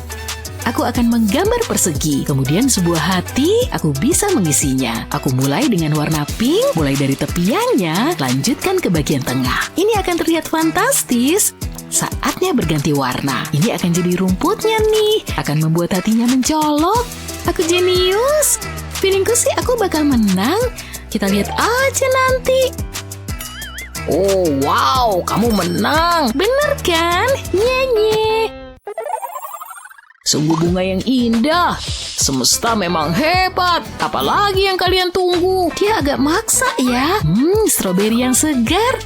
Aku akan menggambar persegi, kemudian sebuah hati, aku bisa mengisinya. Aku mulai dengan warna pink, mulai dari tepiannya, lanjutkan ke bagian tengah. Ini akan terlihat fantastis. Saatnya berganti warna. Ini akan jadi rumputnya nih, akan membuat hatinya mencolok. Aku jenius. Feelingku sih aku bakal menang. Kita lihat aja nanti. Oh wow, kamu menang. Bener kan? Nye. Sungguh bunga yang indah. Semesta memang hebat. Apalagi yang kalian tunggu? Dia agak maksa ya. Stroberi yang segar.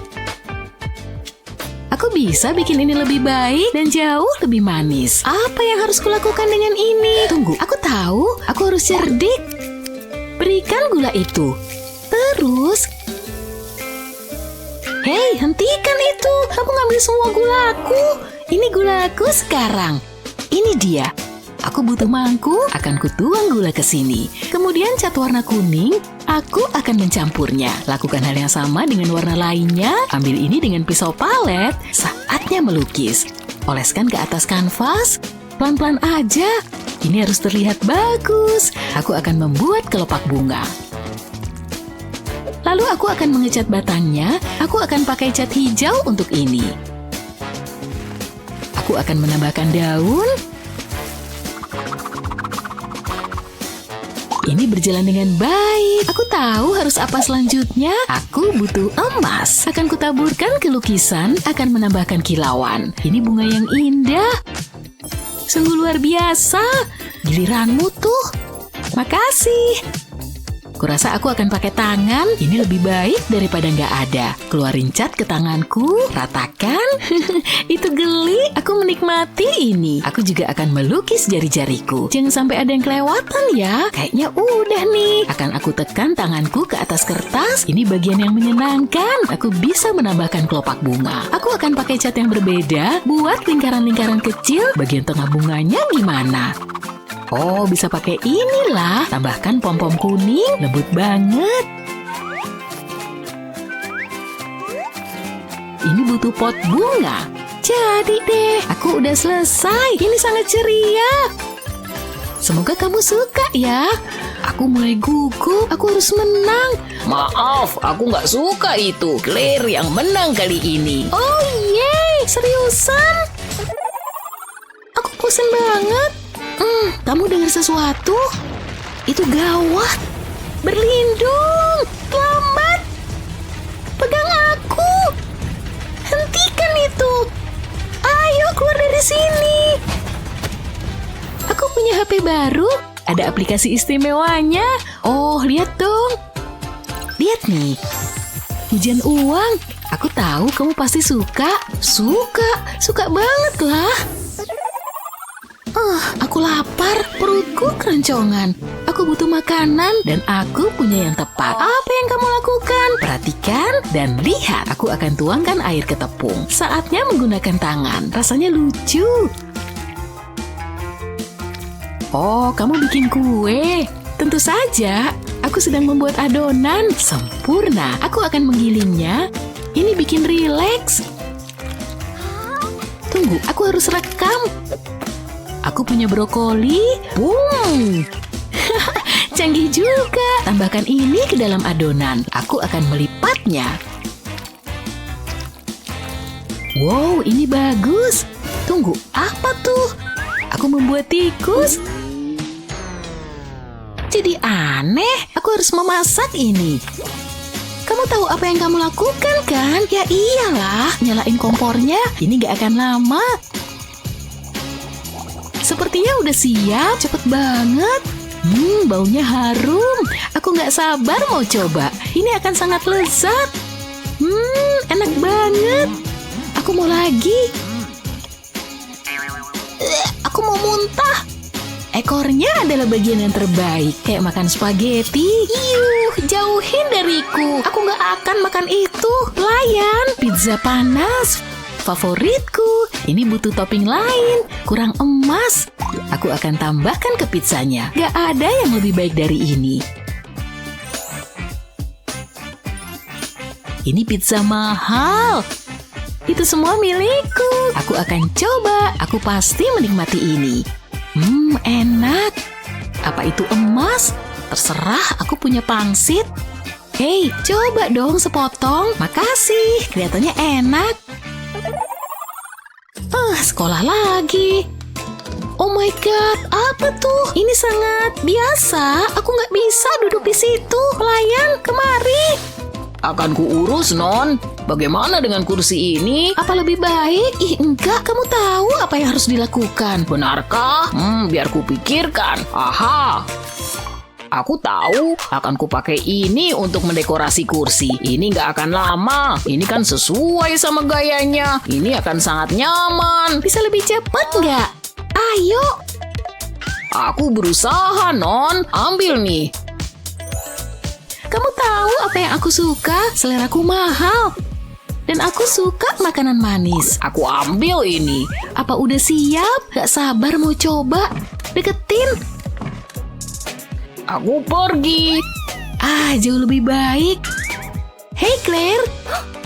Aku bisa bikin ini lebih baik dan jauh lebih manis. Apa yang harus kulakukan dengan ini? Tunggu, aku tahu. Aku harus cerdik. Berikan gula itu. Terus... Hei, hentikan itu. Kamu ngambil semua gulaku. Ini gulaku sekarang. Ini dia. Aku butuh mangkuk, akan kutuang gula ke sini. Kemudian cat warna kuning, aku akan mencampurnya. Lakukan hal yang sama dengan warna lainnya. Ambil ini dengan pisau palet. Saatnya melukis. Oleskan ke atas kanvas. Pelan-pelan aja. Ini harus terlihat bagus. Aku akan membuat kelopak bunga. Lalu aku akan mengecat batangnya. Aku akan pakai cat hijau untuk ini. Aku akan menambahkan daun. Ini berjalan dengan baik. Aku tahu harus apa selanjutnya. Aku butuh emas. Akan kutaburkan ke lukisan, akan menambahkan kilauan. Ini bunga yang indah. Sungguh luar biasa. Giliranmu tuh. Makasih. Kurasa aku akan pakai tangan. Ini lebih baik daripada nggak ada. Keluarin cat ke tanganku, ratakan. Itu geli. Aku menikmati ini. Aku juga akan melukis jari-jariku. Jangan sampai ada yang kelewatan ya. Kayaknya udah nih. Akan aku tekan tanganku ke atas kertas. Ini bagian yang menyenangkan. Aku bisa menambahkan kelopak bunga. Aku akan pakai cat yang berbeda. Buat lingkaran-lingkaran kecil. Bagian tengah bunganya gimana? Oh, bisa pakai inilah. Tambahkan pom-pom kuning, lembut banget. Ini butuh pot bunga. Jadi deh, aku udah selesai. Ini sangat ceria. Semoga kamu suka ya. Aku mulai gugup, aku harus menang.
Maaf, aku nggak suka itu. Claire yang menang kali ini.
Oh yeay, seriusan? Aku bosan banget. Kamu dengar sesuatu? Itu gawat. Berlindung. Selamat. Pegang aku. Hentikan itu. Ayo keluar dari sini. Aku punya HP baru. Ada aplikasi istimewanya. Oh, lihat dong. Lihat nih. Hujan uang. Aku tahu kamu pasti suka. Suka banget lah. Aku lapar, perutku keroncongan. Aku butuh makanan dan aku punya yang tepat. Apa yang kamu lakukan? Perhatikan dan lihat. Aku akan tuangkan air ke tepung. Saatnya menggunakan tangan. Rasanya lucu. Oh, kamu bikin kue. Tentu saja. Aku sedang membuat adonan. Sempurna. Aku akan menggilingnya. Ini bikin rileks. Tunggu, aku harus rekam. Aku punya brokoli. Boom. Canggih juga. Tambahkan ini ke dalam adonan. Aku akan melipatnya. Wow, ini bagus. Tunggu, apa tuh? Aku membuat tikus. Jadi aneh. Aku harus memasak ini. Kamu tahu apa yang kamu lakukan kan? Ya iyalah, nyalain kompornya. Ini gak akan lama. Sepertinya udah siap, cepet banget. Baunya harum. Aku gak sabar mau coba. Ini akan sangat lezat. Enak banget. Aku mau lagi. Aku mau muntah. Ekornya adalah bagian yang terbaik. Kayak makan spaghetti. Jauhin dariku. Aku gak akan makan itu. Pelayan, pizza panas. Favoritku, ini butuh topping lain, kurang emas. Aku akan tambahkan ke pizzanya. Gak ada yang lebih baik dari ini. Ini pizza mahal. Itu semua milikku. Aku akan coba. Aku pasti menikmati ini. Enak. Apa itu emas? Terserah, aku punya pangsit. Hei, coba dong sepotong. Makasih, kelihatannya enak. Sekolah lagi. Oh my god, apa tuh? Ini sangat biasa. Aku nggak bisa duduk di situ. Pelayan, kemari.
Akan kuurus, Non. Bagaimana dengan kursi ini?
Apa lebih baik? Enggak. Kamu tahu apa yang harus dilakukan.
Benarkah? Biar kupikirkan. Aha. Aku tahu, akan kupakai ini untuk mendekorasi kursi. Ini nggak akan lama. Ini kan sesuai sama gayanya. Ini akan sangat nyaman.
Bisa lebih cepat nggak? Ayo.
Aku berusaha, Non. Ambil nih.
Kamu tahu apa yang aku suka? Seleraku mahal. Dan aku suka makanan manis.
Aku ambil ini.
Apa udah siap? Gak sabar mau coba. Deketin.
Aku pergi.
Jauh lebih baik. Hey Claire.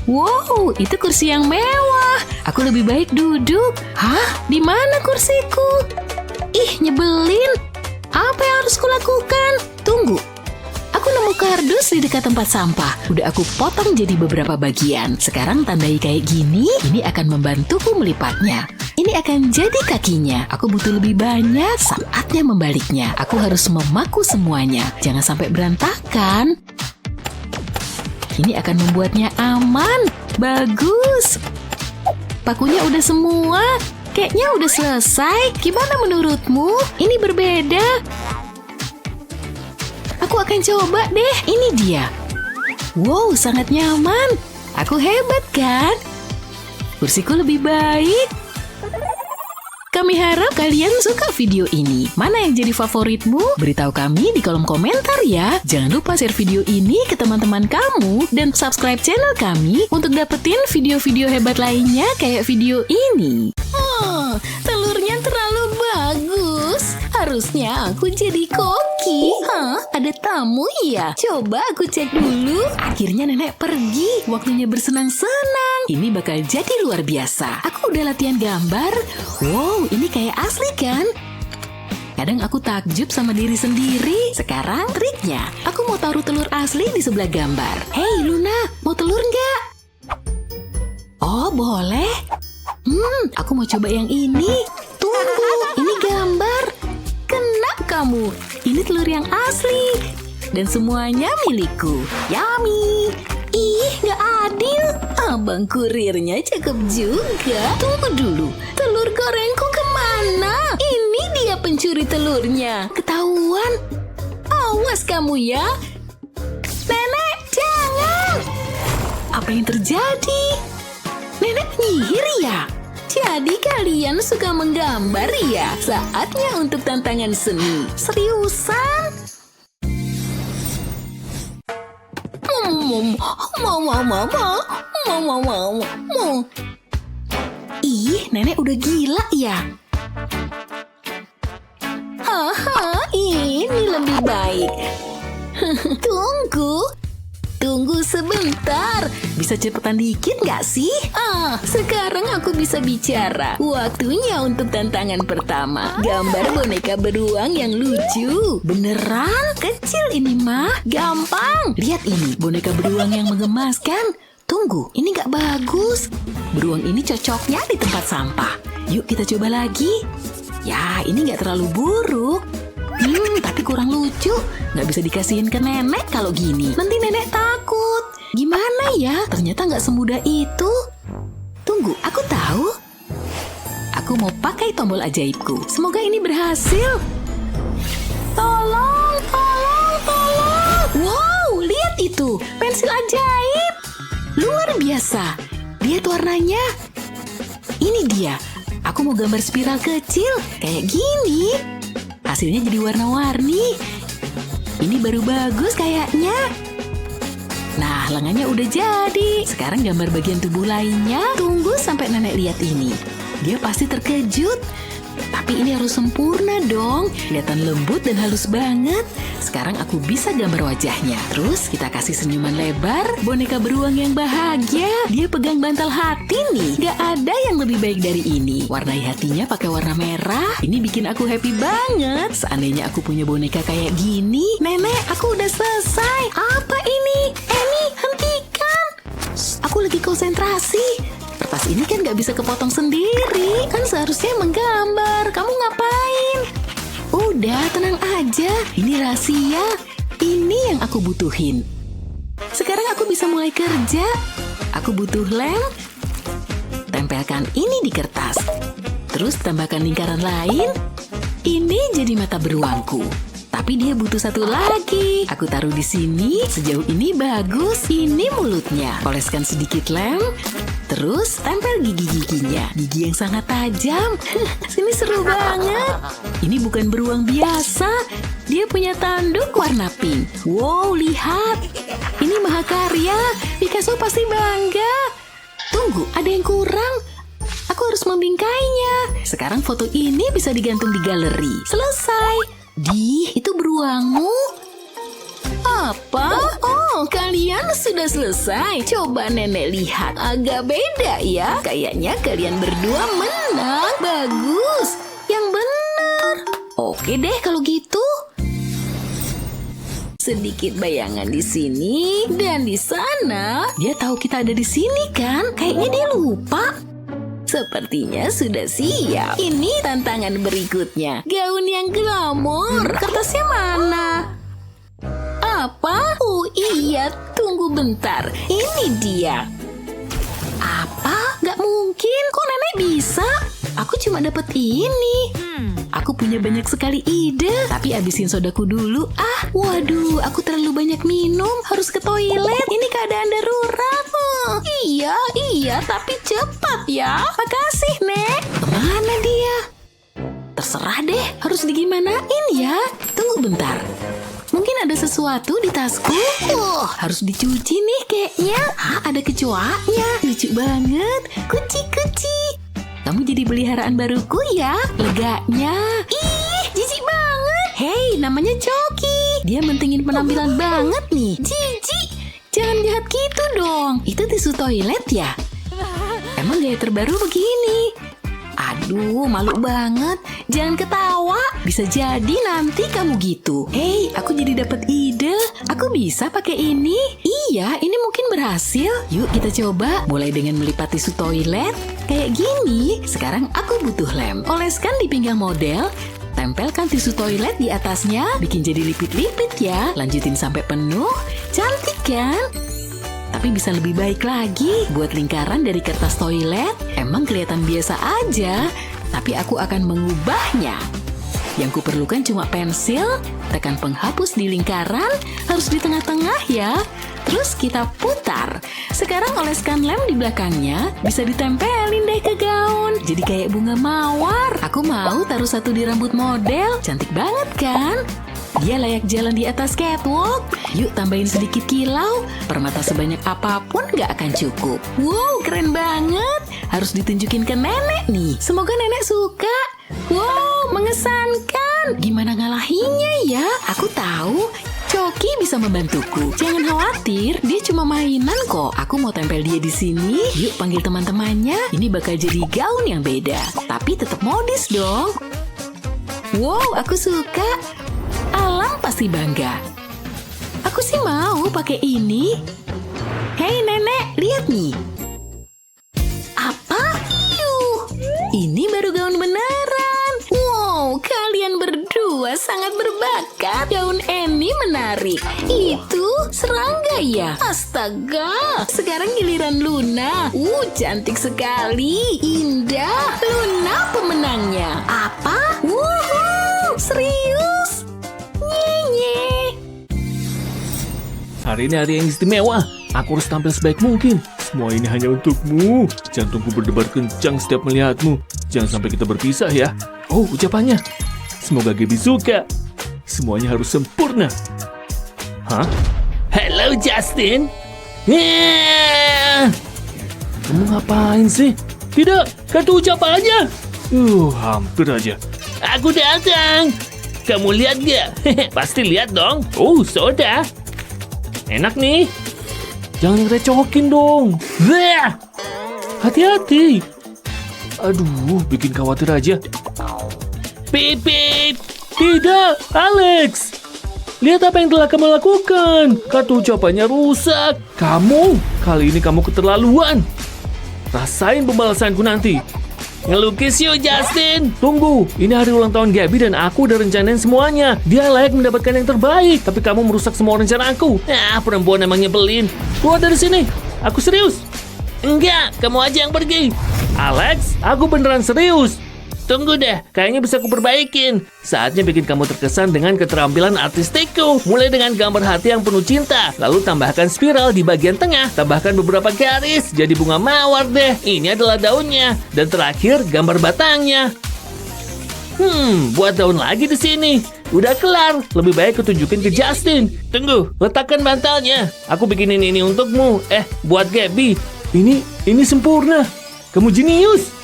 Wow, itu kursi yang mewah. Aku lebih baik duduk. Di mana kursiku? Nyebelin. Apa yang harus kulakukan? Tunggu. Aku nemu kardus di dekat tempat sampah. Udah aku potong jadi beberapa bagian. Sekarang tandai kayak gini. Ini akan membantuku melipatnya. Ini akan jadi kakinya. Aku butuh lebih banyak. Saatnya membaliknya. Aku harus memaku semuanya. Jangan sampai berantakan. Ini akan membuatnya aman. Bagus. Pakunya udah semua. Kayaknya udah selesai. Gimana menurutmu? Ini berbeda. Aku Aku akan coba deh. Ini dia. Wow, sangat nyaman. Aku hebat kan? Kursiku lebih baik. Kami harap kalian suka video ini. Mana yang jadi favoritmu? Beritahu kami di kolom komentar ya. Jangan lupa share video ini ke teman-teman kamu dan subscribe channel kami untuk dapetin video-video hebat lainnya kayak video ini. Oh, telurnya terlalu bagus. Harusnya aku jadi koki. Hah? Ada tamu ya? Coba aku cek dulu. Akhirnya nenek pergi. Waktunya bersenang-senang. Ini bakal jadi luar biasa. Aku udah latihan gambar. Wow, ini kayak asli kan? Kadang aku takjub sama diri sendiri. Sekarang triknya, aku mau taruh telur asli di sebelah gambar. Hei Luna, mau telur nggak? Oh, boleh. Aku mau coba yang ini. Tunggu, ini gambar. Kena kamu. Ini telur yang asli. Dan semuanya milikku. Yummy. Ih, nggak adil. Abang kurirnya cakep juga. Tunggu dulu, telur gorengku kemana? Ini dia pencuri telurnya. Ketahuan. Awas kamu ya. Nenek, jangan. Apa yang terjadi? Nenek penyihir ya? Jadi kalian suka menggambar ya? Saatnya untuk tantangan seni. Seriusan? Ih, nenek udah gila ya? Haha, ini lebih baik. Tunggu sebentar. Bisa cepetan dikit nggak sih? Sekarang aku bisa bicara. Waktunya untuk tantangan pertama. Gambar boneka beruang yang lucu. Beneran? Kecil ini mah. Gampang. Lihat ini, boneka beruang yang menggemaskan. Tunggu, ini nggak bagus. Beruang ini cocoknya di tempat sampah. Yuk kita coba lagi. Ya, ini nggak terlalu buruk. Tapi kurang lucu. Nggak bisa dikasihin ke nenek kalau gini. Nanti nenek takut. Gimana ya? Ternyata nggak semudah itu. Tunggu, aku tahu. Aku mau pakai tombol ajaibku. Semoga ini berhasil. Tolong. Wow, lihat itu. Pensil ajaib. Luar biasa. Lihat warnanya. Ini dia. Aku mau gambar spiral kecil. Kayak gini. Hasilnya jadi warna-warni. Ini baru bagus kayaknya. Nah, lengannya udah jadi. Sekarang gambar bagian tubuh lainnya. Tunggu sampai nenek lihat ini. Dia pasti terkejut. Tapi ini harus sempurna dong. Kelihatan lembut dan halus banget. Sekarang aku bisa gambar wajahnya. Terus kita kasih senyuman lebar. Boneka beruang yang bahagia. Dia pegang bantal hati nih. Gak ada yang lebih baik dari ini. Warnai hatinya pakai warna merah. Ini bikin aku happy banget. Seandainya aku punya boneka kayak gini. Nenek, aku udah selesai. Apa ini? Annie, hentikan. Aku lagi konsentrasi. Kertas ini kan gak bisa kepotong sendiri. Kan seharusnya menggambar. Kamu ngapain? Udah, tenang aja. Ini rahasia. Ini yang aku butuhin. Sekarang aku bisa mulai kerja. Aku butuh lem. Tempelkan ini di kertas. Terus tambahkan lingkaran lain. Ini jadi mata beruangku. Tapi dia butuh satu lagi. Aku taruh di sini. Sejauh ini bagus. Ini mulutnya. Oleskan sedikit lem. Terus tempel gigi-giginya. Gigi yang sangat tajam. Sini seru banget. Ini bukan beruang biasa. Dia punya tanduk warna pink. Wow, lihat. Ini mahakarya. Picasso pasti bangga. Tunggu, ada yang kurang. Aku harus membingkainya. Sekarang foto ini bisa digantung di galeri. Selesai. Itu beruangmu? Apa? Oh, kalian sudah selesai. Coba nenek lihat. Agak beda ya. Kayaknya kalian berdua menang. Bagus. Yang benar. Oke deh kalau gitu. Sedikit bayangan di sini dan di sana. Dia tahu kita ada di sini kan? Kayaknya dia lupa. Sepertinya sudah siap. Ini tantangan berikutnya. Gaun yang glamor. Kertasnya mana? Apa? Oh iya, tunggu bentar. Ini dia. Apa? Gak mungkin. Kok nenek bisa? Aku cuma dapat ini. Aku punya banyak sekali ide. Tapi abisin sodaku dulu. Waduh, aku terlalu banyak minum. Harus ke toilet. Ini keadaan darurat. Iya, tapi cepat ya. Makasih, Nek. Kemana dia? Terserah deh, harus digimanain ya. Tunggu bentar. Mungkin ada sesuatu di tasku. Harus dicuci nih kayaknya. Ada kecoaknya. Lucu banget. Kuci. Kamu jadi peliharaan baruku ya. Leganya. Ih, jijik banget. Hei, namanya Coki. Dia mentingin penampilan banget nih. Jijik. Jangan jahat gitu dong. Itu tisu toilet ya? Emang gaya terbaru begini. Aduh, malu banget. Jangan ketawa. Bisa jadi nanti kamu gitu. Hei, aku jadi dapat ide. Aku bisa pakai ini. Iya, ini mungkin berhasil. Yuk kita coba. Mulai dengan melipat tisu toilet. Kayak gini. Sekarang aku butuh lem. Oleskan di pinggang model. Tempelkan tisu toilet di atasnya. Bikin jadi lipit-lipit ya. Lanjutin sampai penuh. Cantik kan? Tapi bisa lebih baik lagi. Buat lingkaran dari kertas toilet. Emang kelihatan biasa aja. Tapi aku akan mengubahnya. Yang kuperlukan cuma pensil. Tekan penghapus di lingkaran. Harus di tengah-tengah ya. Terus kita putar. Sekarang oleskan lem di belakangnya. Bisa ditempelin deh ke gaun. Jadi kayak bunga mawar. Aku mau taruh satu di rambut model. Cantik banget kan? Dia layak jalan di atas catwalk. Yuk tambahin sedikit kilau. Permata sebanyak apapun gak akan cukup. Wow, keren banget. Harus ditunjukin ke nenek nih. Semoga nenek suka. Wow, mengesankan. Gimana ngalahinnya ya? Aku tahu. Coki bisa membantuku. Jangan khawatir, dia cuma mainan kok. Aku mau tempel dia di sini. Yuk panggil teman-temannya. Ini bakal jadi gaun yang beda. Tapi tetap modis dong. Wow, aku suka. Alang pasti bangga. Aku sih mau pakai ini. Hei nenek, lihat nih. Apa? Ini baru gaun beneran. Wow, kalian berdua sangat berbakat. Gaun Annie menarik. Itu serangga ya? Astaga. Sekarang giliran Luna. Cantik sekali. Indah. Luna pemenangnya. Apa? Wuhu, serius? Nye.
Hari ini hari yang istimewa. Aku harus tampil sebaik mungkin. Semua ini hanya untukmu. Jantungku berdebar kencang setiap melihatmu. Jangan sampai kita berpisah ya. Oh, ucapannya. Semoga Gaby suka. Semuanya harus sempurna. Hah? Hello, Justin. Kamu ngapain sih? Tidak, kartu ucapannya. Hampir aja. Aku datang. Kamu lihat gak? Pasti lihat dong. Oh, soda. Enak nih. Jangan ngerecokin dong. Hati-hati. Aduh, bikin khawatir aja. Pip, pip. Tidak, Alex. Lihat apa yang telah kamu lakukan. Kartu ucapannya rusak. Kali ini kamu keterlaluan. Rasain pembalasanku nanti. Ngelukis yuk, Justin. Tunggu, ini hari ulang tahun Gaby dan aku udah rencanain semuanya. Dia layak mendapatkan yang terbaik. Tapi kamu merusak semua rencana aku. Perempuan emang nyebelin. Keluar dari sini. Aku serius. Enggak, kamu aja yang pergi. Alex, aku beneran serius. Tunggu deh, kayaknya bisa aku perbaikin. Saatnya bikin kamu terkesan dengan keterampilan artistikku. Mulai dengan gambar hati yang penuh cinta. Lalu tambahkan spiral di bagian tengah. Tambahkan beberapa garis. Jadi bunga mawar deh. Ini adalah daunnya. Dan terakhir, gambar batangnya. Buat daun lagi di sini. Udah kelar. Lebih baik kutunjukin ke Justin. Tunggu, letakkan bantalnya. Aku bikinin ini untukmu. Buat Gaby. Ini sempurna. Kamu jenius.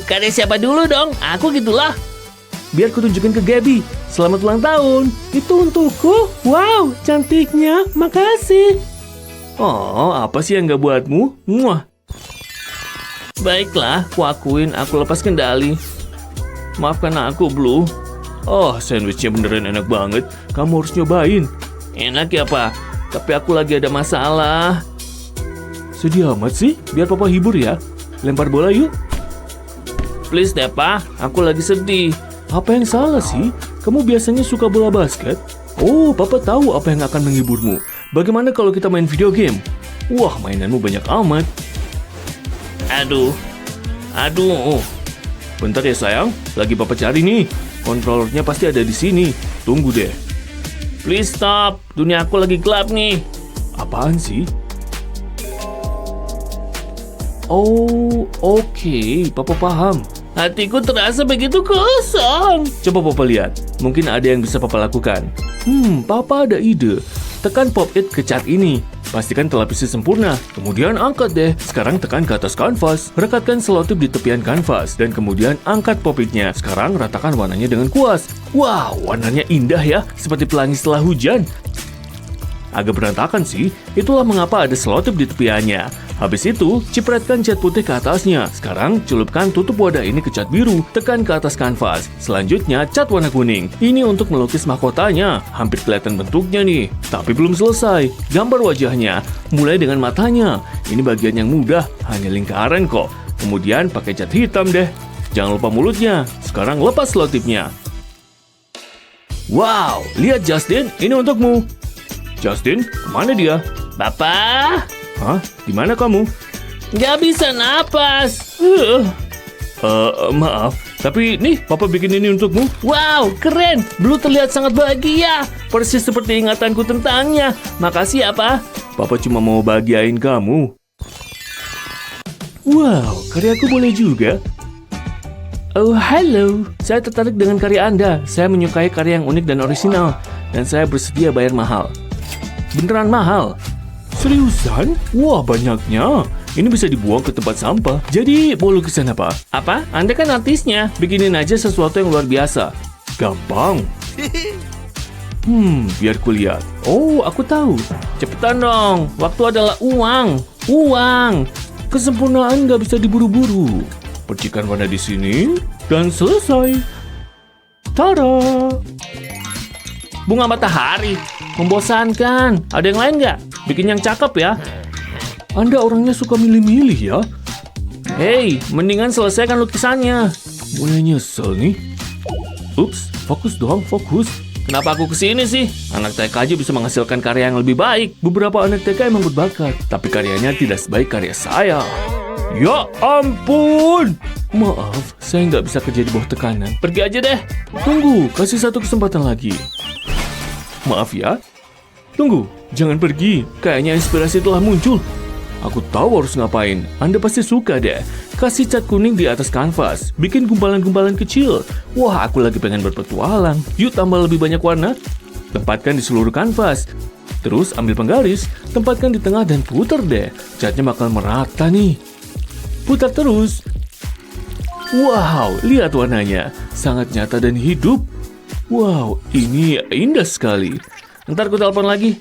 Karya siapa dulu dong? Aku gitulah. Biar ku tunjukin ke Gaby. Selamat ulang tahun. Itu untukku. Wow, cantiknya. Makasih. Oh, apa sih yang gak buatmu? Muah. Baiklah, ku akuin aku lepas kendali. Maafkan aku, Blue. Oh, sandwichnya beneran enak banget. Kamu harus nyobain. Enak ya, Pak? Tapi aku lagi ada masalah. Sedih amat sih. Biar Papa hibur ya. Lempar bola yuk. Please deh, Pak. Aku lagi sedih. Apa yang salah sih? Kamu biasanya suka bola basket? Oh, Papa tahu apa yang akan menghiburmu. Bagaimana kalau kita main video game? Wah, mainanmu banyak amat. Aduh. Bentar ya sayang, lagi Papa cari nih. Kontrolernya pasti ada di sini. Tunggu deh. Please stop, dunia aku lagi gelap nih. Apaan sih? Oh, oke, Papa paham. Hatiku terasa begitu kosong. Coba Papa lihat, mungkin ada yang bisa Papa lakukan. Papa ada ide. Tekan pop it ke cat ini. Pastikan telapisi sempurna. Kemudian angkat deh. Sekarang tekan ke atas kanvas. Rekatkan selotip di tepian kanvas. Dan kemudian angkat pop it-nya. Sekarang ratakan warnanya dengan kuas. Wow, warnanya indah ya. Seperti pelangi setelah hujan. Agak berantakan sih. Itulah mengapa ada selotip di tepiannya. Habis itu, cipratkan cat putih ke atasnya. Sekarang, celupkan tutup wadah ini ke cat biru. Tekan ke atas kanvas. Selanjutnya, cat warna kuning. Ini untuk melukis mahkotanya. Hampir kelihatan bentuknya nih. Tapi belum selesai. Gambar wajahnya. Mulai dengan matanya. Ini bagian yang mudah. Hanya lingkaran kok. Kemudian, pakai cat hitam deh. Jangan lupa mulutnya. Sekarang lepas selotipnya. Wow, lihat Justin. Ini untukmu. Justin, kemana dia? Bapak? Hah? Di mana kamu? Gak bisa napas. Maaf, tapi nih Papa bikin ini untukmu. Wow, keren. Blue terlihat sangat bahagia. Persis seperti ingatanku tentangnya. Makasih ya, Pak. Papa cuma mau bahagiain kamu. Wow, karyaku boleh juga. Oh, halo. Saya tertarik dengan karya Anda. Saya menyukai karya yang unik dan orisinal. Dan saya bersedia bayar mahal. Beneran mahal? Seriusan? Wah, banyaknya. Ini bisa dibuang ke tempat sampah. Jadi, mau lukisan apa? Apa? Anda kan artisnya. Bikinin aja sesuatu yang luar biasa. Gampang. Biar kulihat. Oh, aku tahu. Cepetan dong. Waktu adalah uang. Uang. Kesempurnaan nggak bisa diburu-buru. Percikan warna di sini. Dan selesai. Tada! Bunga matahari. Membosankan. Ada yang lain nggak? Bikin yang cakep ya. Anda orangnya suka milih-milih ya. Hei, mendingan selesaikan lukisannya. Mulai nyesel nih. Ups, fokus dong, fokus. Kenapa aku kesini sih? Anak TK aja bisa menghasilkan karya yang lebih baik. Beberapa anak TK emang berbakat, tapi karyanya tidak sebaik karya saya. Ya ampun. Maaf, saya nggak bisa kerja di bawah tekanan. Pergi aja deh. Tunggu, kasih satu kesempatan lagi. Maaf ya. Tunggu, jangan pergi. Kayaknya inspirasi telah muncul. Aku tahu harus ngapain. Anda pasti suka deh. Kasih cat kuning di atas kanvas. Bikin gumpalan-gumpalan kecil. Wah, aku lagi pengen berpetualang. Yuk tambah lebih banyak warna. Tempatkan di seluruh kanvas. Terus ambil penggaris. Tempatkan di tengah dan putar deh. Catnya bakal merata nih. Putar terus. Wow, lihat warnanya. Sangat nyata dan hidup. Wow, ini indah sekali. Ntar ku telepon lagi.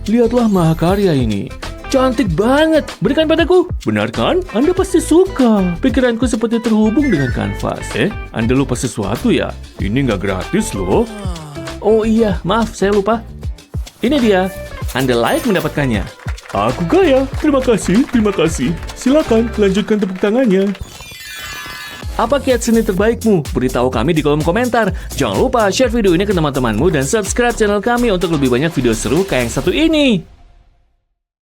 Lihatlah mahakarya ini. Cantik banget. Berikan padaku. Benar kan? Anda pasti suka. Pikiranku seperti terhubung dengan kanvas. Anda lupa sesuatu ya? Ini nggak gratis loh. Oh iya, maaf saya lupa. Ini dia. Anda layak mendapatkannya. Aku kaya. Terima kasih, terima kasih. Silakan lanjutkan tepuk tangannya. Apa kiat seni terbaikmu? Beritahu kami di kolom komentar. Jangan lupa share video ini ke teman-temanmu dan subscribe channel kami untuk lebih banyak video seru kayak yang satu ini.